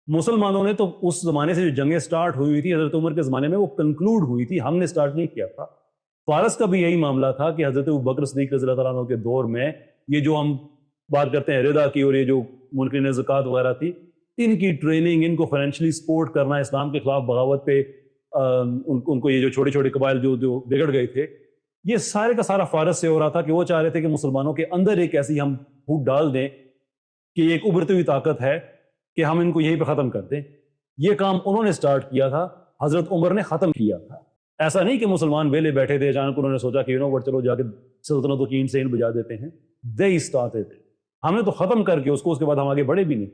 مسلمانوں نے تو اس زمانے سے جو جنگیں سٹارٹ ہوئی تھی حضرت عمر کے زمانے میں وہ کنکلوڈ ہوئی تھی, ہم نے سٹارٹ نہیں کیا تھا. فارس کا بھی یہی معاملہ تھا کہ حضرت ابوبکر صدیق رضی اللہ تعالیٰ عنہ کے دور میں یہ جو ہم بات کرتے ہیں ردا کی اور یہ جو منکرین زکوٰۃ وغیرہ تھی, ان کی ٹریننگ, ان کو فائنینشلی سپورٹ کرنا, اسلام کے خلاف بغاوت پہ ان کو یہ جو چھوٹے چھوٹے قبائل جو بگڑ گئے تھے, یہ سارے کا سارا فارس سے ہو رہا تھا کہ وہ چاہ رہے تھے کہ مسلمانوں کے اندر ایک ایسی ہم پھوٹ ڈال دیں کہ یہ ایک ابھرتی ہوئی طاقت ہے کہ ہم ان کو یہیں پہ ختم کر دیں. یہ کام انہوں نے سٹارٹ کیا تھا, حضرت عمر نے ختم کیا تھا. ایسا نہیں کہ مسلمان ویلے بیٹھے تھے, اچانک انہوں نے سوچا کہ چلو جا کے سلطنتوں کی اینٹ سے اینٹ بجا دیتے ہیں. They started. ہم نے تو ختم کر کے اس کو, اس کے بعد ہم آگے بڑھے بھی نہیں.